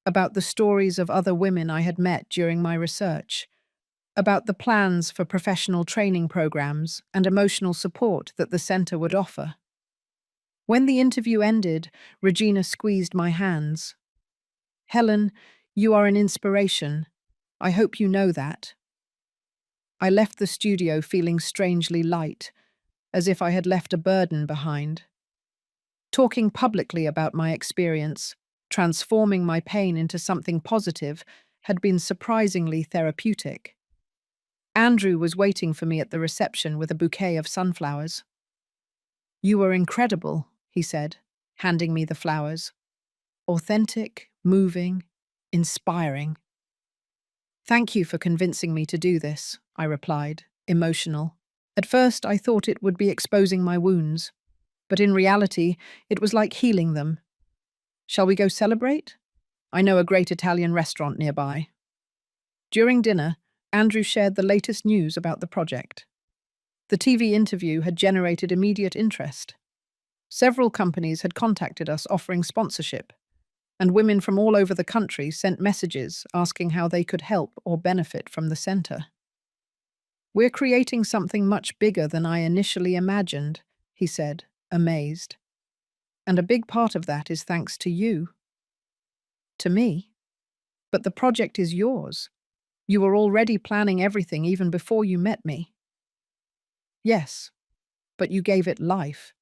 about the stories of other women I had met during my research, about the plans for professional training programs and emotional support that the centre would offer. When the interview ended, Regina squeezed my hands. "Helen, you are an inspiration. I hope you know that." I left the studio feeling strangely light, as if I had left a burden behind. Talking publicly about my experience, transforming my pain into something positive, had been surprisingly therapeutic. Andrew was waiting for me at the reception with a bouquet of sunflowers. "You were incredible," he said, handing me the flowers. "Authentic, moving, inspiring." "Thank you for convincing me to do this," I replied, emotional. At first, I thought it would be exposing my wounds, but in reality, it was like healing them. "Shall we go celebrate? I know a great Italian restaurant nearby." During dinner, Andrew shared the latest news about the project. The TV interview had generated immediate interest. Several companies had contacted us offering sponsorship, and women from all over the country sent messages asking how they could help or benefit from the centre. "We're creating something much bigger than I initially imagined," he said, amazed. "And a big part of that is thanks to you." "To me? But the project is yours. You were already planning everything even before you met me." "Yes, but you gave it life.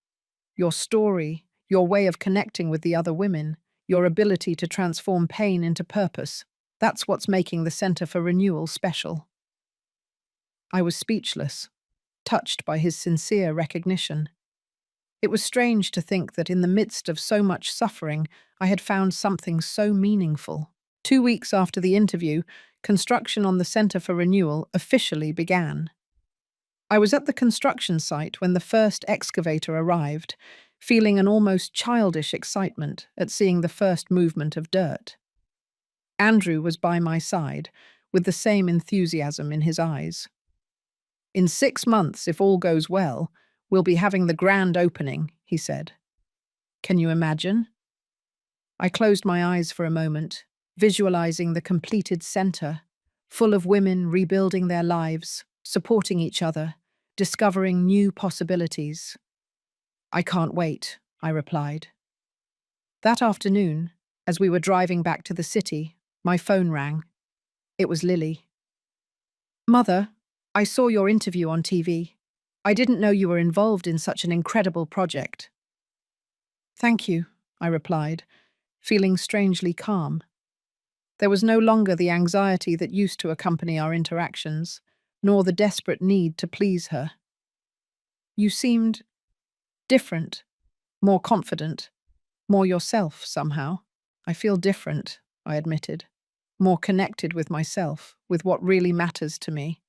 Your story, your way of connecting with the other women, your ability to transform pain into purpose, that's what's making the Centre for Renewal special." I was speechless, touched by his sincere recognition. It was strange to think that in the midst of so much suffering, I had found something so meaningful. 2 weeks after the interview, construction on the Centre for Renewal officially began. I was at the construction site when the first excavator arrived, feeling an almost childish excitement at seeing the first movement of dirt. Andrew was by my side, with the same enthusiasm in his eyes. "In 6 months, if all goes well, we'll be having the grand opening," he said. "Can you imagine?" I closed my eyes for a moment, visualizing the completed centre, full of women rebuilding their lives, supporting each other, discovering new possibilities. "I can't wait," I replied. That afternoon, as we were driving back to the city, my phone rang. It was Lily. "Mother, I saw your interview on TV. I didn't know you were involved in such an incredible project." "Thank you," I replied, feeling strangely calm. There was no longer the anxiety that used to accompany our interactions, nor the desperate need to please her. "You seemed different, more confident." More yourself, somehow. I feel different, I admitted. More connected with myself, with what really matters to me.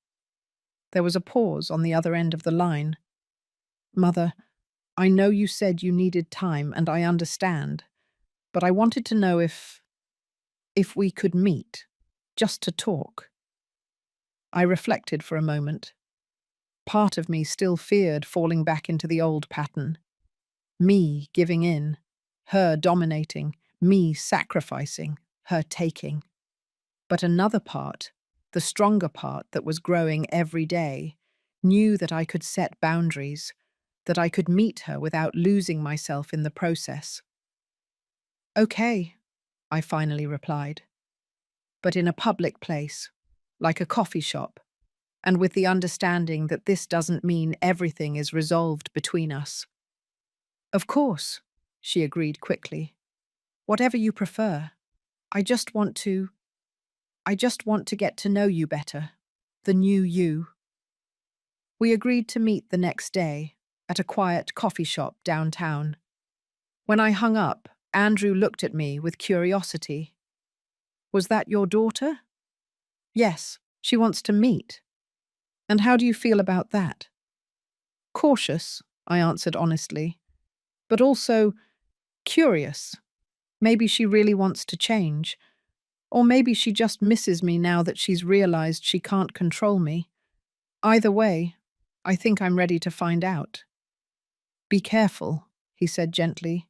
There was a pause on the other end of the line. Mother, I know you said you needed time, and I understand, but I wanted to know if we could meet, just to talk. I reflected for a moment. Part of me still feared falling back into the old pattern. Me giving in, her dominating, me sacrificing, her taking. But another part, the stronger part that was growing every day, knew that I could set boundaries, that I could meet her without losing myself in the process. Okay, I finally replied, but in a public place, like a coffee shop, and with the understanding that this doesn't mean everything is resolved between us. Of course, she agreed quickly. Whatever you prefer. I just want to I just want to get to know you better, the new you. We agreed to meet the next day at a quiet coffee shop downtown. When I hung up, Andrew looked at me with curiosity. Was that your daughter? Yes, she wants to meet. And how do you feel about that? Cautious, I answered honestly, but also curious. Maybe she really wants to change. Or maybe she just misses me now that she's realized she can't control me. Either way, I think I'm ready to find out. Be careful, he said gently.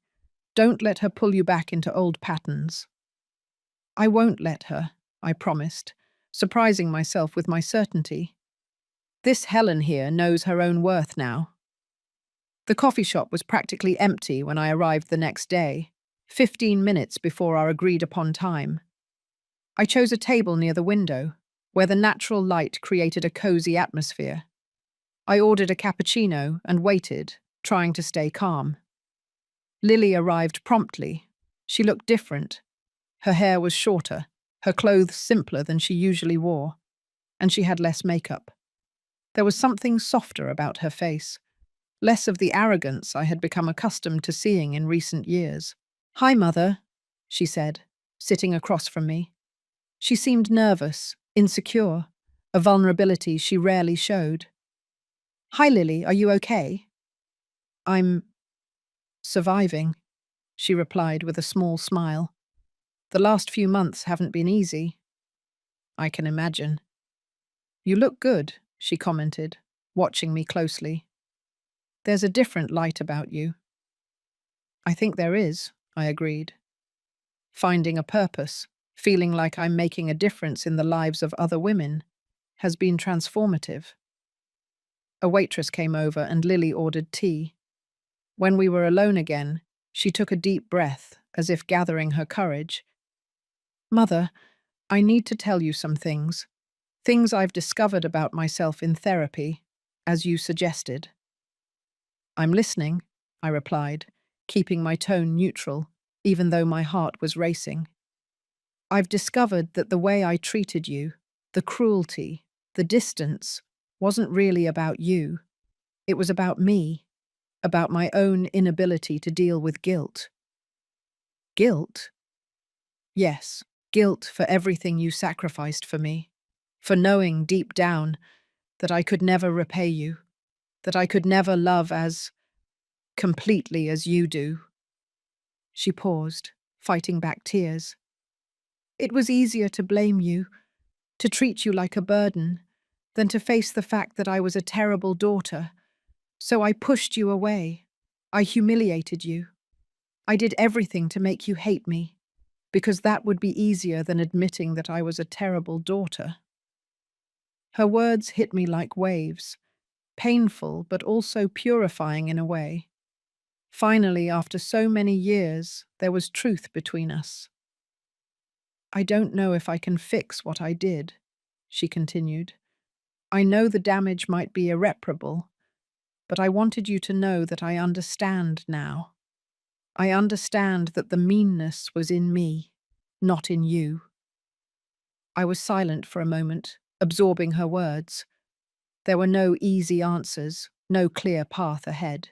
Don't let her pull you back into old patterns. I won't let her, I promised, surprising myself with my certainty. This Helen here knows her own worth now. The coffee shop was practically empty when I arrived the next day, 15 minutes before our agreed-upon time. I chose a table near the window, where the natural light created a cozy atmosphere. I ordered a cappuccino and waited, trying to stay calm. Lily arrived promptly. She looked different. Her hair was shorter, her clothes simpler than she usually wore, and she had less makeup. There was something softer about her face, less of the arrogance I had become accustomed to seeing in recent years. "Hi, Mother," she said, sitting across from me. She seemed nervous, insecure, a vulnerability she rarely showed. "Hi, Lily, are you okay?" "I'm surviving," she replied with a small smile. "The last few months haven't been easy." "I can imagine." "You look good," she commented, watching me closely. "There's a different light about you." "I think there is," I agreed. Finding a purpose, feeling like I'm making a difference in the lives of other women, has been transformative. A waitress came over and Lily ordered tea. When we were alone again, she took a deep breath, as if gathering her courage. "Mother, I need to tell you some things. Things I've discovered about myself in therapy, as you suggested." "I'm listening," I replied, keeping my tone neutral, even though my heart was racing. "I've discovered that the way I treated you, the cruelty, the distance, wasn't really about you. It was about me, about my own inability to deal with guilt." "Guilt?" "Yes, guilt for everything you sacrificed for me, for knowing deep down that I could never repay you, that I could never love as completely as you do." She paused, fighting back tears. "It was easier to blame you, to treat you like a burden, than to face the fact that I was a terrible daughter. So I pushed you away. I humiliated you. I did everything to make you hate me, because that would be easier than admitting that I was a terrible daughter." Her words hit me like waves, painful but also purifying in a way. Finally, after so many years, there was truth between us. "I don't know if I can fix what I did," she continued. "I know the damage might be irreparable, but I wanted you to know that I understand now. I understand that the meanness was in me, not in you." I was silent for a moment, absorbing her words. There were no easy answers, no clear path ahead.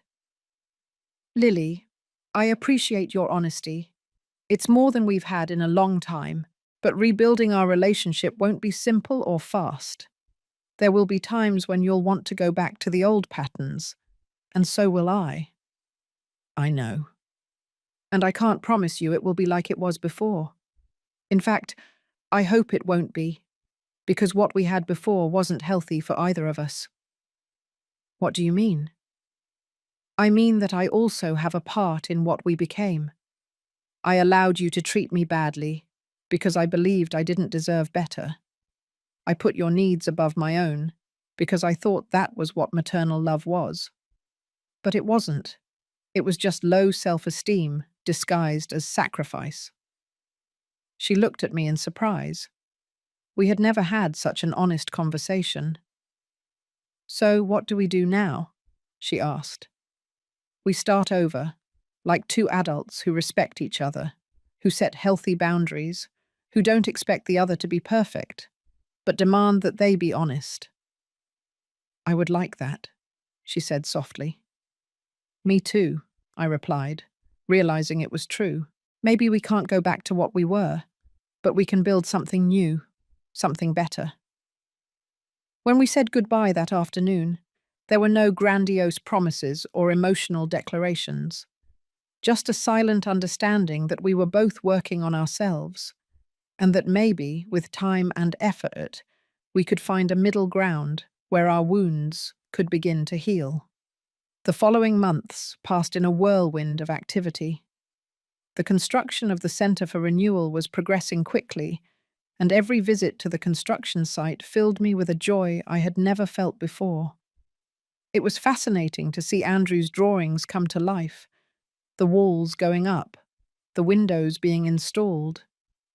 "Lily, I appreciate your honesty. It's more than we've had in a long time, but rebuilding our relationship won't be simple or fast. There will be times when you'll want to go back to the old patterns, and so will I. I know. And I can't promise you it will be like it was before. In fact, I hope it won't be, because what we had before wasn't healthy for either of us. What do you mean? I mean that I also have a part in what we became. I allowed you to treat me badly because I believed I didn't deserve better. I put your needs above my own because I thought that was what maternal love was. But it wasn't. It was just low self-esteem disguised as sacrifice. She looked at me in surprise. We had never had such an honest conversation. So what do we do now? She asked. We start over, like two adults who respect each other, who set healthy boundaries, who don't expect the other to be perfect, but demand that they be honest. I would like that, she said softly. Me too, I replied, realizing it was true. Maybe we can't go back to what we were, but we can build something new, something better. When we said goodbye that afternoon, there were no grandiose promises or emotional declarations, just a silent understanding that we were both working on ourselves, and that maybe, with time and effort, we could find a middle ground where our wounds could begin to heal. The following months passed in a whirlwind of activity. The construction of the Centre for Renewal was progressing quickly, and every visit to the construction site filled me with a joy I had never felt before. It was fascinating to see Andrew's drawings come to life, the walls going up, the windows being installed,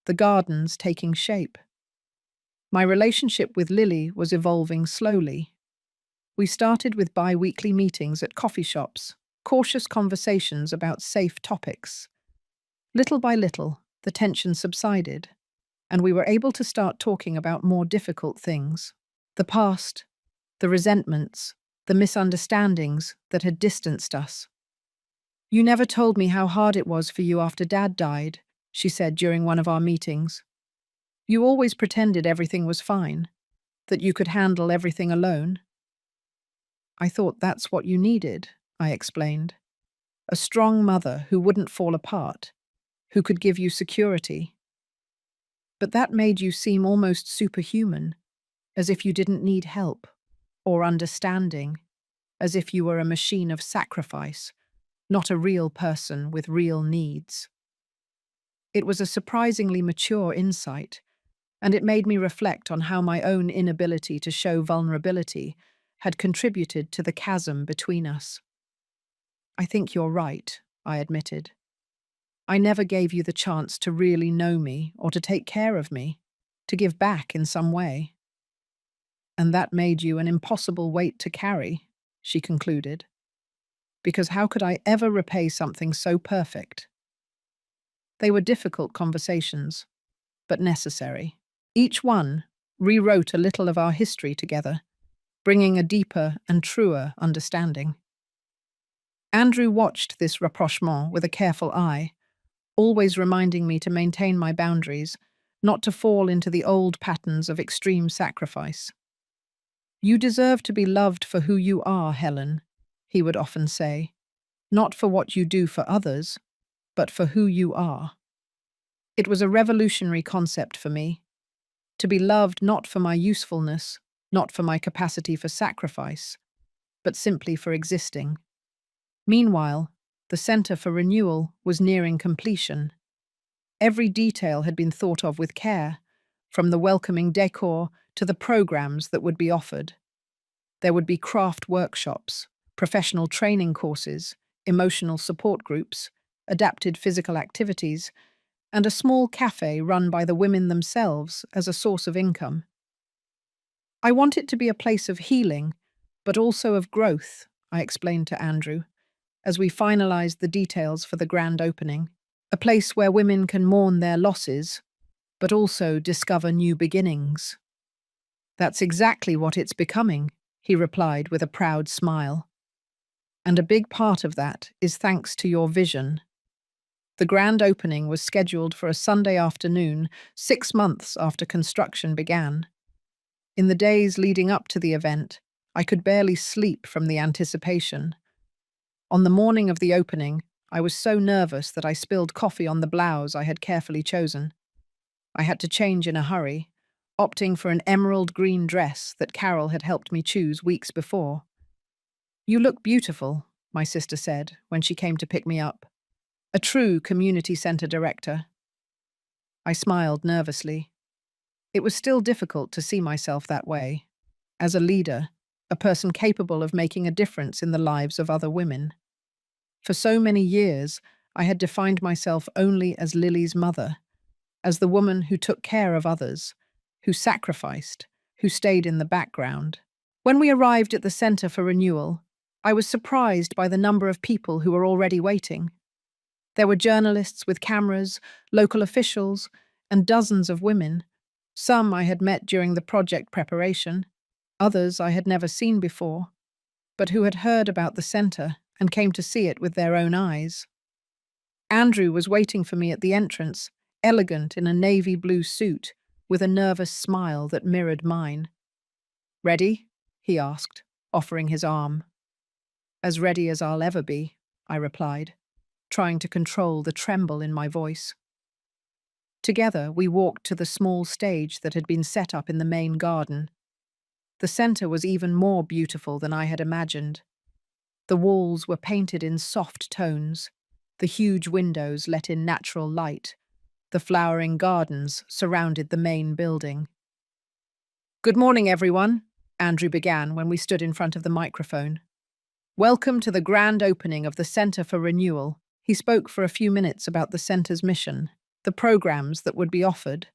the gardens taking shape. My relationship with Lily was evolving slowly. We started with bi-weekly meetings at coffee shops, cautious conversations about safe topics. Little by little, the tension subsided, and we were able to start talking about more difficult things. The past, the resentments, the misunderstandings that had distanced us. You never told me how hard it was for you after Dad died, she said during one of our meetings. You always pretended everything was fine, that you could handle everything alone. I thought that's what you needed, I explained. A strong mother who wouldn't fall apart, who could give you security. But that made you seem almost superhuman, as if you didn't need help or understanding, as if you were a machine of sacrifice, not a real person with real needs. It was a surprisingly mature insight, and it made me reflect on how my own inability to show vulnerability had contributed to the chasm between us. I think you're right, I admitted. I never gave you the chance to really know me or to take care of me, to give back in some way. And that made you an impossible weight to carry, she concluded. Because how could I ever repay something so perfect? They were difficult conversations, but necessary. Each one rewrote a little of our history together, bringing a deeper and truer understanding. Andrew watched this rapprochement with a careful eye, always reminding me to maintain my boundaries, not to fall into the old patterns of extreme sacrifice. You deserve to be loved for who you are, Helen, he would often say, not for what you do for others, but for who you are. It was a revolutionary concept for me, to be loved not for my usefulness, not for my capacity for sacrifice, but simply for existing. Meanwhile, the Centre for Renewal was nearing completion. Every detail had been thought of with care, from the welcoming decor to the programs that would be offered. There would be craft workshops, professional training courses, emotional support groups, adapted physical activities, and a small cafe run by the women themselves as a source of income. I want it to be a place of healing, but also of growth, I explained to Andrew, as we finalized the details for the grand opening. A place where women can mourn their losses, but also discover new beginnings. That's exactly what it's becoming, he replied with a proud smile. And a big part of that is thanks to your vision. The grand opening was scheduled for a Sunday afternoon, 6 months after construction began. In the days leading up to the event, I could barely sleep from the anticipation. On the morning of the opening, I was so nervous that I spilled coffee on the blouse I had carefully chosen. I had to change in a hurry, opting for an emerald green dress that Carol had helped me choose weeks before. "You look beautiful," my sister said when she came to pick me up. A true community centre director. I smiled nervously. It was still difficult to see myself that way. As a leader, a person capable of making a difference in the lives of other women. For so many years, I had defined myself only as Lily's mother, as the woman who took care of others, who sacrificed, who stayed in the background. When we arrived at the Centre for Renewal, I was surprised by the number of people who were already waiting. There were journalists with cameras, local officials, and dozens of women. Some I had met during the project preparation, others I had never seen before, but who had heard about the centre and came to see it with their own eyes. Andrew was waiting for me at the entrance, elegant in a navy blue suit, with a nervous smile that mirrored mine. "Ready?" he asked, offering his arm. "As ready as I'll ever be," I replied, trying to control the tremble in my voice. Together, we walked to the small stage that had been set up in the main garden. The centre was even more beautiful than I had imagined. The walls were painted in soft tones, the huge windows let in natural light, the flowering gardens surrounded the main building. "Good morning, everyone," Andrew began when we stood in front of the microphone. "Welcome to the grand opening of the Centre for Renewal." He spoke for a few minutes about the centre's mission, the programs that would be offered,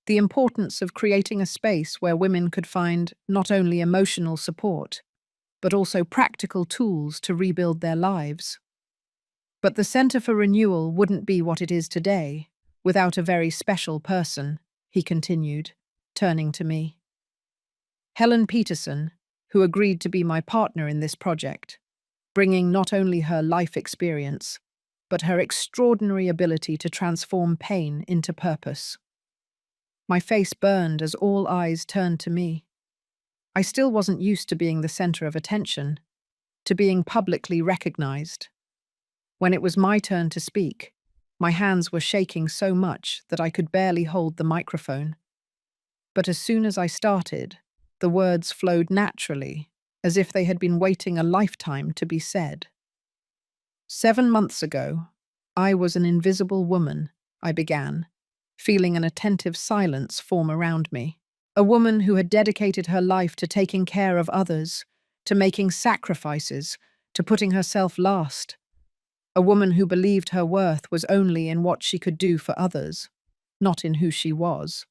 the importance of creating a space where women could find not only emotional support, but also practical tools to rebuild their lives. But the Centre for Renewal wouldn't be what it is today without a very special person, he continued, turning to me. Helen Peterson, who agreed to be my partner in this project, bringing not only her life experience, but her extraordinary ability to transform pain into purpose. My face burned as all eyes turned to me. I still wasn't used to being the center of attention, to being publicly recognized. When it was my turn to speak, my hands were shaking so much that I could barely hold the microphone. But as soon as I started, the words flowed naturally, as if they had been waiting a lifetime to be said. 7 months ago, I was an invisible woman, I began, feeling an attentive silence form around me. A woman who had dedicated her life to taking care of others, to making sacrifices, to putting herself last. A woman who believed her worth was only in what she could do for others, not in who she was.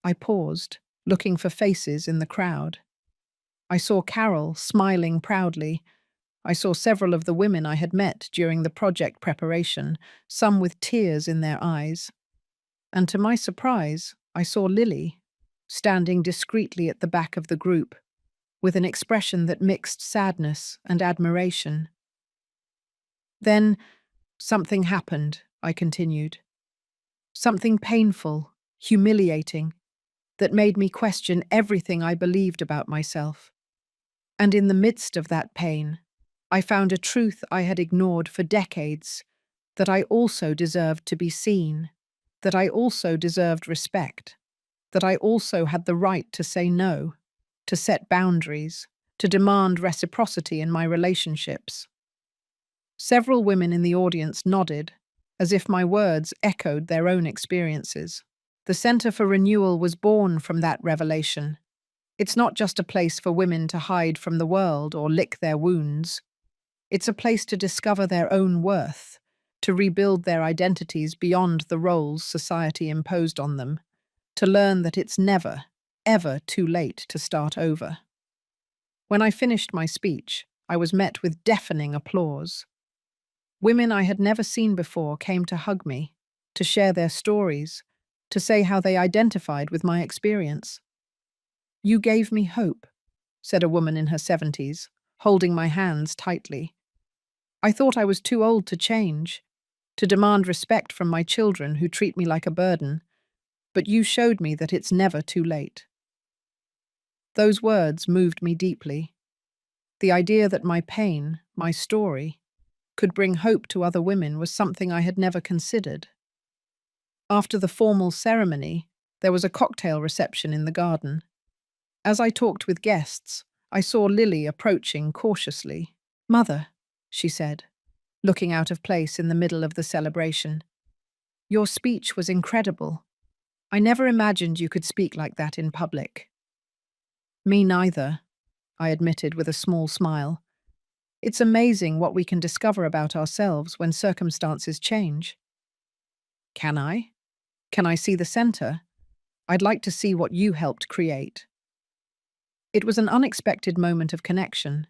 I paused, looking for faces in the crowd. I saw Carol smiling proudly. I saw several of the women I had met during the project preparation, some with tears in their eyes. And to my surprise, I saw Lily, standing discreetly at the back of the group, with an expression that mixed sadness and admiration. Then, something happened, I continued. Something painful, humiliating, that made me question everything I believed about myself. And in the midst of that pain, I found a truth I had ignored for decades, that I also deserved to be seen, that I also deserved respect, that I also had the right to say no, to set boundaries, to demand reciprocity in my relationships. Several women in the audience nodded, as if my words echoed their own experiences. The Centre for Renewal was born from that revelation. It's not just a place for women to hide from the world or lick their wounds. It's a place to discover their own worth, to rebuild their identities beyond the roles society imposed on them, to learn that it's never, ever too late to start over. When I finished my speech, I was met with deafening applause. Women I had never seen before came to hug me, to share their stories, to say how they identified with my experience. "You gave me hope," said a woman in her 70s, holding my hands tightly. "I thought I was too old to change, to demand respect from my children who treat me like a burden, but you showed me that it's never too late. Those words moved me deeply. The idea that my pain, my story, could bring hope to other women was something I had never considered. After the formal ceremony, there was a cocktail reception in the garden. As I talked with guests, I saw Lily approaching cautiously. "Mother," she said, looking out of place in the middle of the celebration. "Your speech was incredible. I never imagined you could speak like that in public." "Me neither," I admitted with a small smile. "It's amazing what we can discover about ourselves when circumstances change." "Can I? Can I see the center? I'd like to see what you helped create." It was an unexpected moment of connection.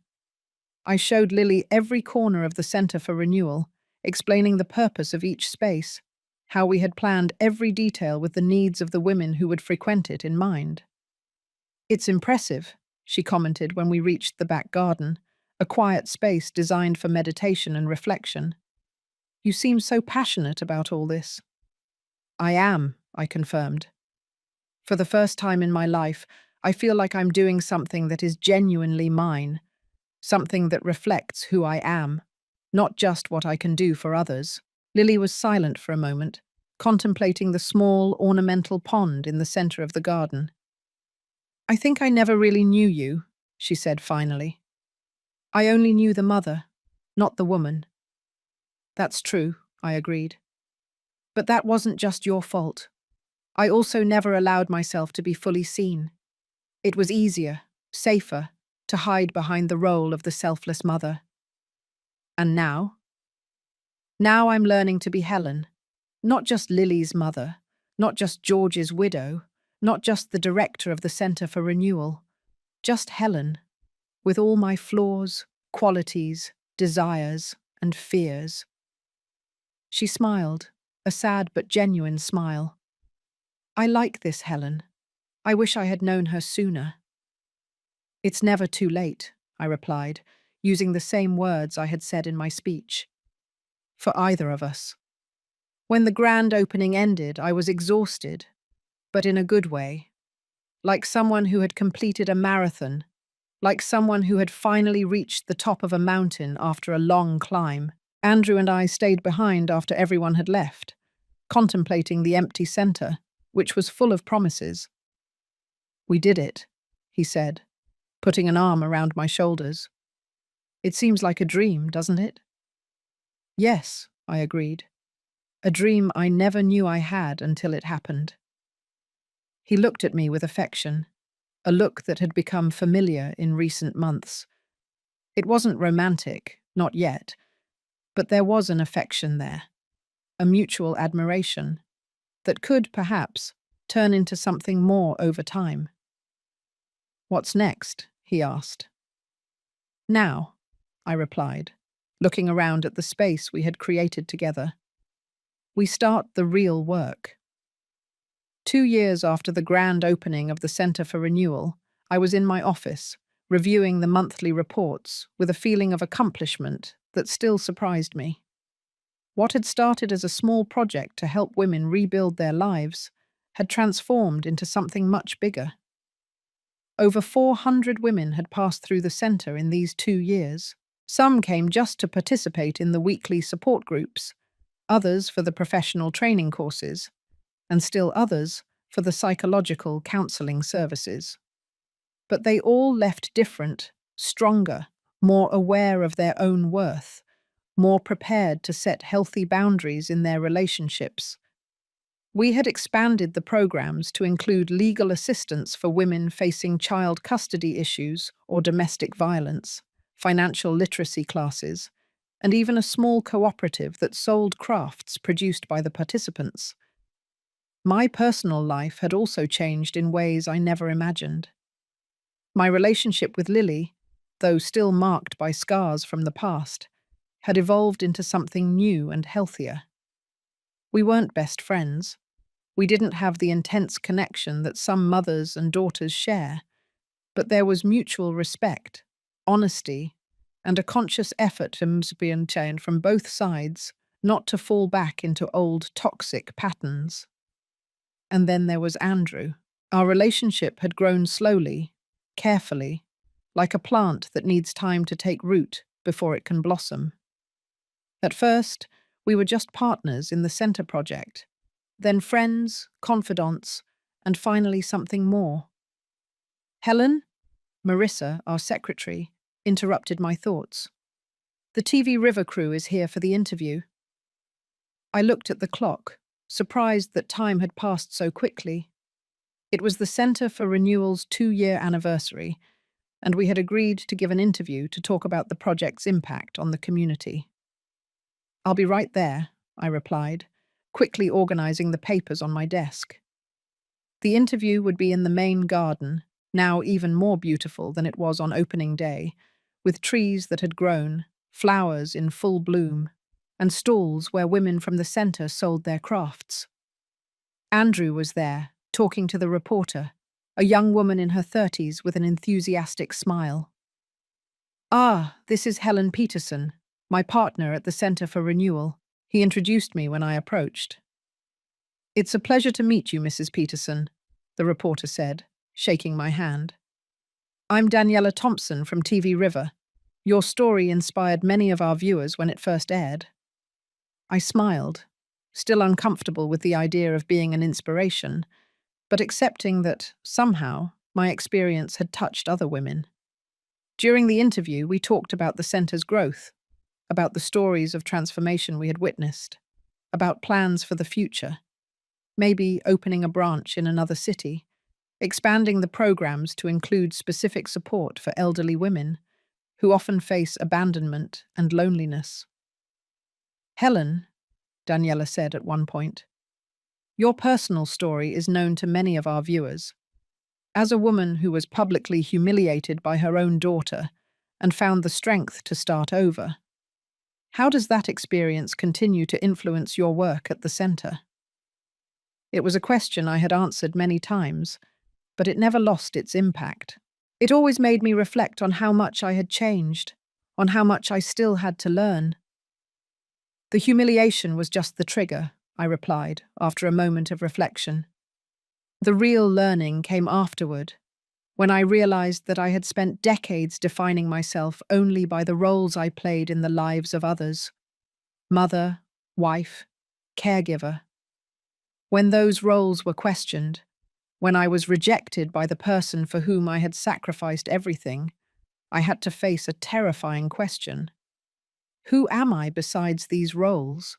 I showed Lily every corner of the Center for Renewal, explaining the purpose of each space, how we had planned every detail with the needs of the women who would frequent it in mind. "It's impressive," she commented when we reached the back garden, a quiet space designed for meditation and reflection. "You seem so passionate about all this." "I am," I confirmed. "For the first time in my life, I feel like I'm doing something that is genuinely mine, something that reflects who I am, not just what I can do for others." Lily was silent for a moment, contemplating the small, ornamental pond in the center of the garden. "I think I never really knew you," she said finally. "I only knew the mother, not the woman." "That's true," I agreed. "But that wasn't just your fault. I also never allowed myself to be fully seen. It was easier, safer, to hide behind the role of the selfless mother. And now? Now I'm learning to be Helen, not just Lily's mother, not just George's widow, not just the director of the Center for Renewal, just Helen, with all my flaws, qualities, desires, and fears." She smiled, a sad but genuine smile. "I like this Helen. I wish I had known her sooner." "It's never too late," I replied, using the same words I had said in my speech. "For either of us." When the grand opening ended, I was exhausted, but in a good way. Like someone who had completed a marathon, like someone who had finally reached the top of a mountain after a long climb. Andrew and I stayed behind after everyone had left, contemplating the empty center, which was full of promises. "We did it," he said, putting an arm around my shoulders. "It seems like a dream, doesn't it?" "Yes," I agreed. "A dream I never knew I had until it happened." He looked at me with affection, a look that had become familiar in recent months. It wasn't romantic, not yet, but there was an affection there, a mutual admiration, that could, perhaps, turn into something more over time. "What's next?" he asked. "Now," I replied, looking around at the space we had created together. "We start the real work." 2 years after the grand opening of the Center for Renewal, I was in my office, reviewing the monthly reports with a feeling of accomplishment that still surprised me. What had started as a small project to help women rebuild their lives had transformed into something much bigger. Over 400 women had passed through the center in these 2 years. Some came just to participate in the weekly support groups, others for the professional training courses, and still others for the psychological counseling services. But they all left different, stronger, more aware of their own worth, more prepared to set healthy boundaries in their relationships. We had expanded the programs to include legal assistance for women facing child custody issues or domestic violence, financial literacy classes, and even a small cooperative that sold crafts produced by the participants. My personal life had also changed in ways I never imagined. My relationship with Lily, though still marked by scars from the past, had evolved into something new and healthier. We weren't best friends. We didn't have the intense connection that some mothers and daughters share, but there was mutual respect, honesty, and a conscious effort to be maintained from both sides, not to fall back into old toxic patterns. And then there was Andrew. Our relationship had grown slowly, carefully, like a plant that needs time to take root before it can blossom. At first, we were just partners in the center project, then friends, confidants, and finally something more. Helen, Marissa, our secretary, interrupted my thoughts. The TV River crew is here for the interview. I looked at the clock, surprised that time had passed so quickly. It was the Center for Renewal's 2-year anniversary, and we had agreed to give an interview to talk about the project's impact on the community. I'll be right there, I replied, quickly organizing the papers on my desk. The interview would be in the main garden, now even more beautiful than it was on opening day, with trees that had grown, flowers in full bloom, and stalls where women from the center sold their crafts. Andrew was there, talking to the reporter, a young woman in her 30s with an enthusiastic smile. "Ah, this is Helen Peterson, my partner at the Center for Renewal," he introduced me when I approached. "It's a pleasure to meet you, Mrs. Peterson," the reporter said, shaking my hand. "I'm Daniela Thompson from TV River. Your story inspired many of our viewers when it first aired." I smiled, still uncomfortable with the idea of being an inspiration, but accepting that, somehow, my experience had touched other women. During the interview, we talked about the center's growth, about the stories of transformation we had witnessed, about plans for the future, maybe opening a branch in another city, expanding the programs to include specific support for elderly women who often face abandonment and loneliness. "Helen," Daniela said at one point, "your personal story is known to many of our viewers. As a woman who was publicly humiliated by her own daughter and found the strength to start over, how does that experience continue to influence your work at the center?" It was a question I had answered many times, but it never lost its impact. It always made me reflect on how much I had changed, on how much I still had to learn. "The humiliation was just the trigger," I replied, after a moment of reflection. "The real learning came afterward, when I realized that I had spent decades defining myself only by the roles I played in the lives of others: mother, wife, caregiver. When those roles were questioned, when I was rejected by the person for whom I had sacrificed everything, I had to face a terrifying question. Who am I besides these roles?"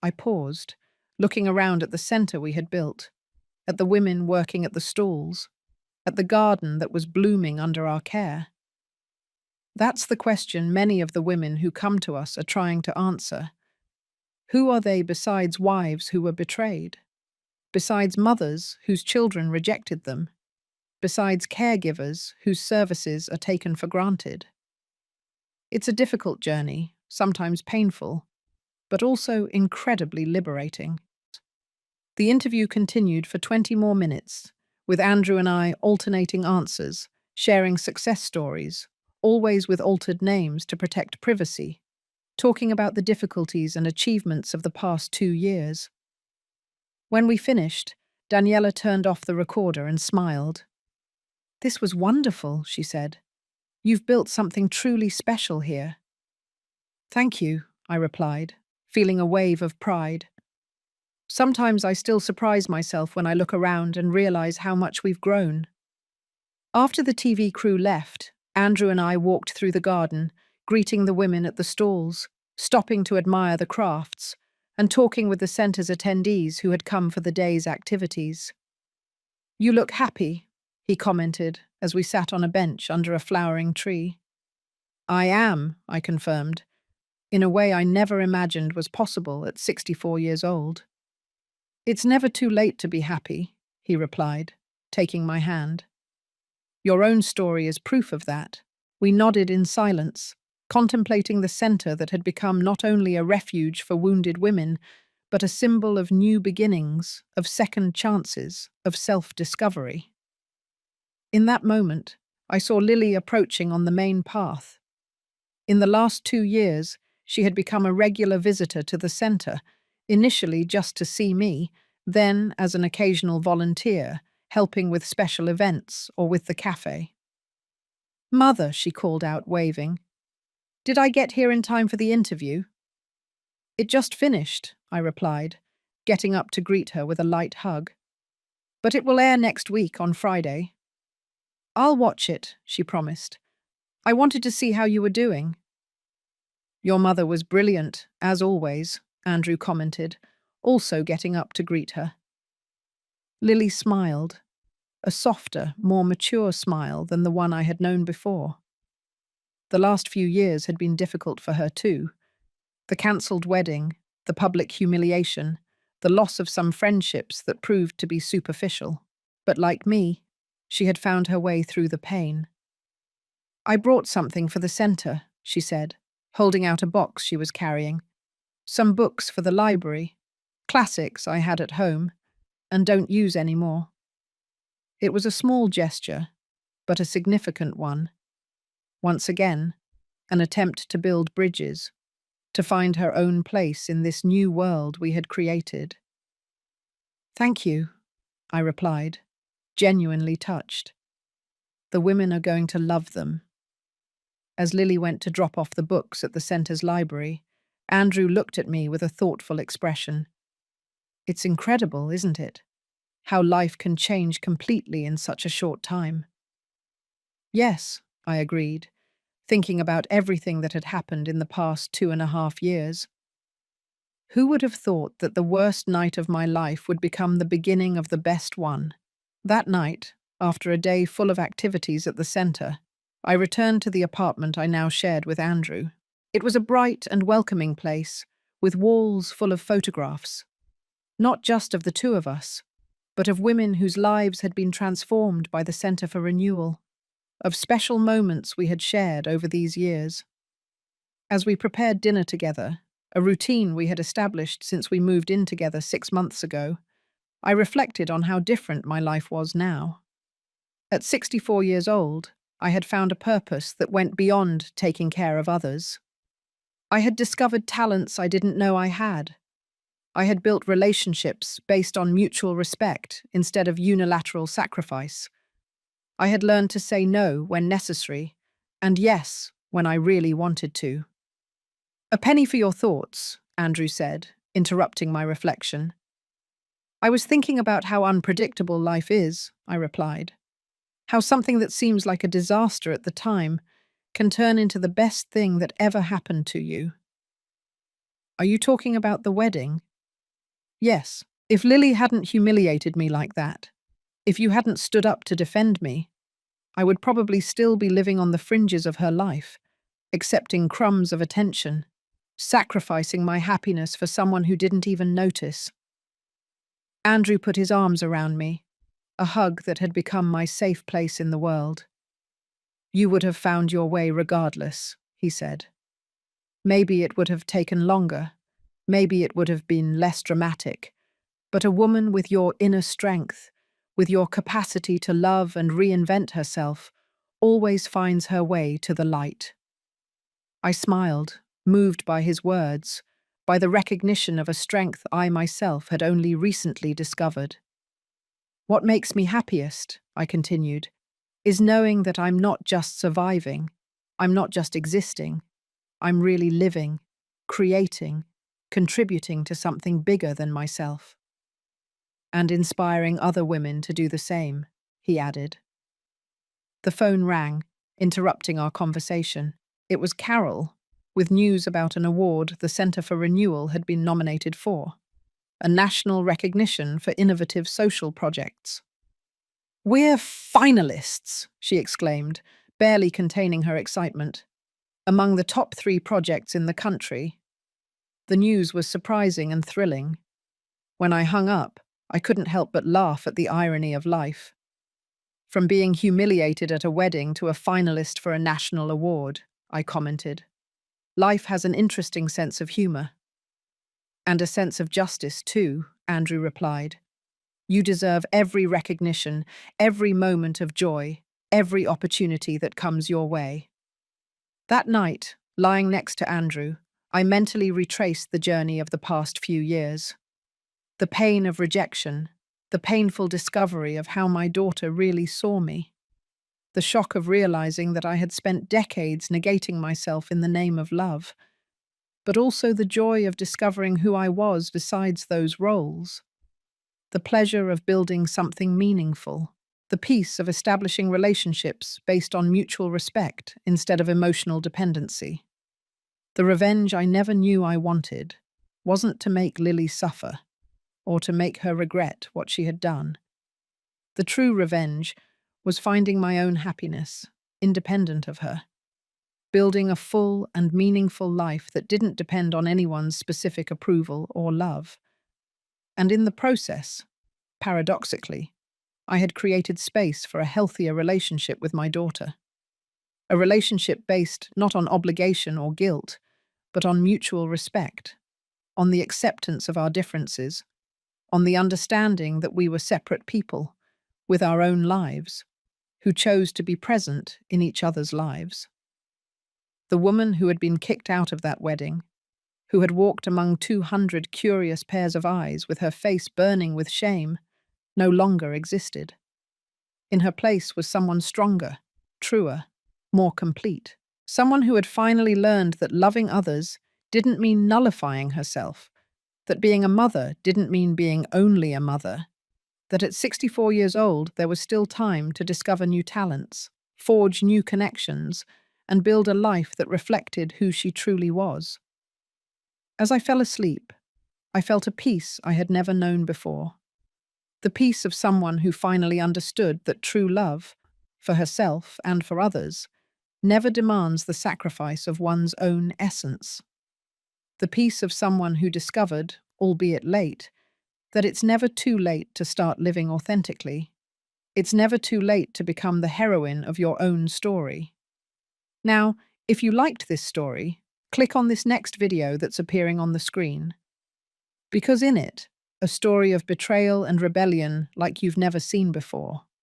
I paused, looking around at the center we had built, at the women working at the stalls, at the garden that was blooming under our care. That's the question many of the women who come to us are trying to answer. Who are they besides wives who were betrayed? Besides mothers whose children rejected them? Besides caregivers whose services are taken for granted? It's a difficult journey, sometimes painful, but also incredibly liberating. The interview continued for 20 more minutes, with Andrew and I alternating answers, sharing success stories, always with altered names to protect privacy, talking about the difficulties and achievements of the past 2 years. When we finished, Daniela turned off the recorder and smiled. "This was wonderful," she said. "You've built something truly special here." "Thank you," I replied, feeling a wave of pride. Sometimes I still surprise myself when I look around and realize how much we've grown. After the TV crew left, Andrew and I walked through the garden, greeting the women at the stalls, stopping to admire the crafts, and talking with the center's attendees who had come for the day's activities. "You look happy," he commented as we sat on a bench under a flowering tree. "I am," I confirmed, in a way I never imagined was possible at 64 years old. "It's never too late to be happy," he replied, taking my hand. "Your own story is proof of that." We nodded in silence, contemplating the center that had become not only a refuge for wounded women, but a symbol of new beginnings, of second chances, of self-discovery. In that moment, I saw Lily approaching on the main path. In the last 2 years, She had become a regular visitor to the centre, initially just to see me, then as an occasional volunteer, helping with special events or with the cafe. "Mother," she called out, waving. "Did I get here in time for the interview?" "It just finished," I replied, getting up to greet her with a light hug. "But it will air next week on Friday." "I'll watch it," she promised. "I wanted to see how you were doing." "Your mother was brilliant, as always," Andrew commented, also getting up to greet her. Lily smiled, a softer, more mature smile than the one I had known before. The last few years had been difficult for her too. The cancelled wedding, the public humiliation, the loss of some friendships that proved to be superficial. But like me, she had found her way through the pain. "I brought something for the centre," she said, holding out a box she was carrying. "Some books for the library, classics I had at home, and don't use anymore." It was a small gesture, but a significant one. Once again, an attempt to build bridges, to find her own place in this new world we had created. "Thank you," I replied, genuinely touched. "The women are going to love them." As Lily went to drop off the books at the centre's library, Andrew looked at me with a thoughtful expression. "It's incredible, isn't it? How life can change completely in such a short time." "Yes," I agreed, thinking about everything that had happened in the past 2.5 years. Who would have thought that the worst night of my life would become the beginning of the best one? That night, after a day full of activities at the centre, I returned to the apartment I now shared with Andrew. It was a bright and welcoming place, with walls full of photographs, not just of the two of us, but of women whose lives had been transformed by the Centre for Renewal, of special moments we had shared over these years. As we prepared dinner together, a routine we had established since we moved in together 6 months ago, I reflected on how different my life was now. At 64 years old, I had found a purpose that went beyond taking care of others. I had discovered talents I didn't know I had. I had built relationships based on mutual respect instead of unilateral sacrifice. I had learned to say no when necessary, and yes when I really wanted to. "A penny for your thoughts," Andrew said, interrupting my reflection. "I was thinking about how unpredictable life is," I replied. "How something that seems like a disaster at the time can turn into the best thing that ever happened to you." "Are you talking about the wedding?" "Yes. If Lily hadn't humiliated me like that, if you hadn't stood up to defend me, I would probably still be living on the fringes of her life, accepting crumbs of attention, sacrificing my happiness for someone who didn't even notice." Andrew put his arms around me, a hug that had become my safe place in the world. "You would have found your way regardless," he said. "Maybe it would have taken longer, maybe it would have been less dramatic, but a woman with your inner strength, with your capacity to love and reinvent herself, always finds her way to the light." I smiled, moved by his words, by the recognition of a strength I myself had only recently discovered. "What makes me happiest," I continued, "is knowing that I'm not just surviving, I'm not just existing, I'm really living, creating, contributing to something bigger than myself." "And inspiring other women to do the same," he added. The phone rang, interrupting our conversation. It was Carol, with news about an award the Centre for Renewal had been nominated for, a national recognition for innovative social projects. "We're finalists!" she exclaimed, barely containing her excitement. "Among the top 3 projects in the country." The news was surprising and thrilling. When I hung up, I couldn't help but laugh at the irony of life. "From being humiliated at a wedding to a finalist for a national award," I commented. "Life has an interesting sense of humour." "And a sense of justice, too," Andrew replied. "You deserve every recognition, every moment of joy, every opportunity that comes your way." That night, lying next to Andrew, I mentally retraced the journey of the past few years. The pain of rejection, the painful discovery of how my daughter really saw me, the shock of realizing that I had spent decades negating myself in the name of love, but also the joy of discovering who I was besides those roles, the pleasure of building something meaningful, the peace of establishing relationships based on mutual respect instead of emotional dependency. The revenge I never knew I wanted wasn't to make Lily suffer or to make her regret what she had done. The true revenge was finding my own happiness, independent of her, building a full and meaningful life that didn't depend on anyone's specific approval or love. And in the process, paradoxically, I had created space for a healthier relationship with my daughter. A relationship based not on obligation or guilt, but on mutual respect, on the acceptance of our differences, on the understanding that we were separate people, with our own lives, who chose to be present in each other's lives. The woman who had been kicked out of that wedding, who had walked among 200 curious pairs of eyes with her face burning with shame, no longer existed. In her place was someone stronger, truer, more complete. Someone who had finally learned that loving others didn't mean nullifying herself, that being a mother didn't mean being only a mother, that at 64 years old there was still time to discover new talents, forge new connections, and build a life that reflected who she truly was. As I fell asleep, I felt a peace I had never known before. The peace of someone who finally understood that true love, for herself and for others, never demands the sacrifice of one's own essence. The peace of someone who discovered, albeit late, that it's never too late to start living authentically. It's never too late to become the heroine of your own story. Now, if you liked this story, click on this next video that's appearing on the screen. Because in it, a story of betrayal and rebellion like you've never seen before.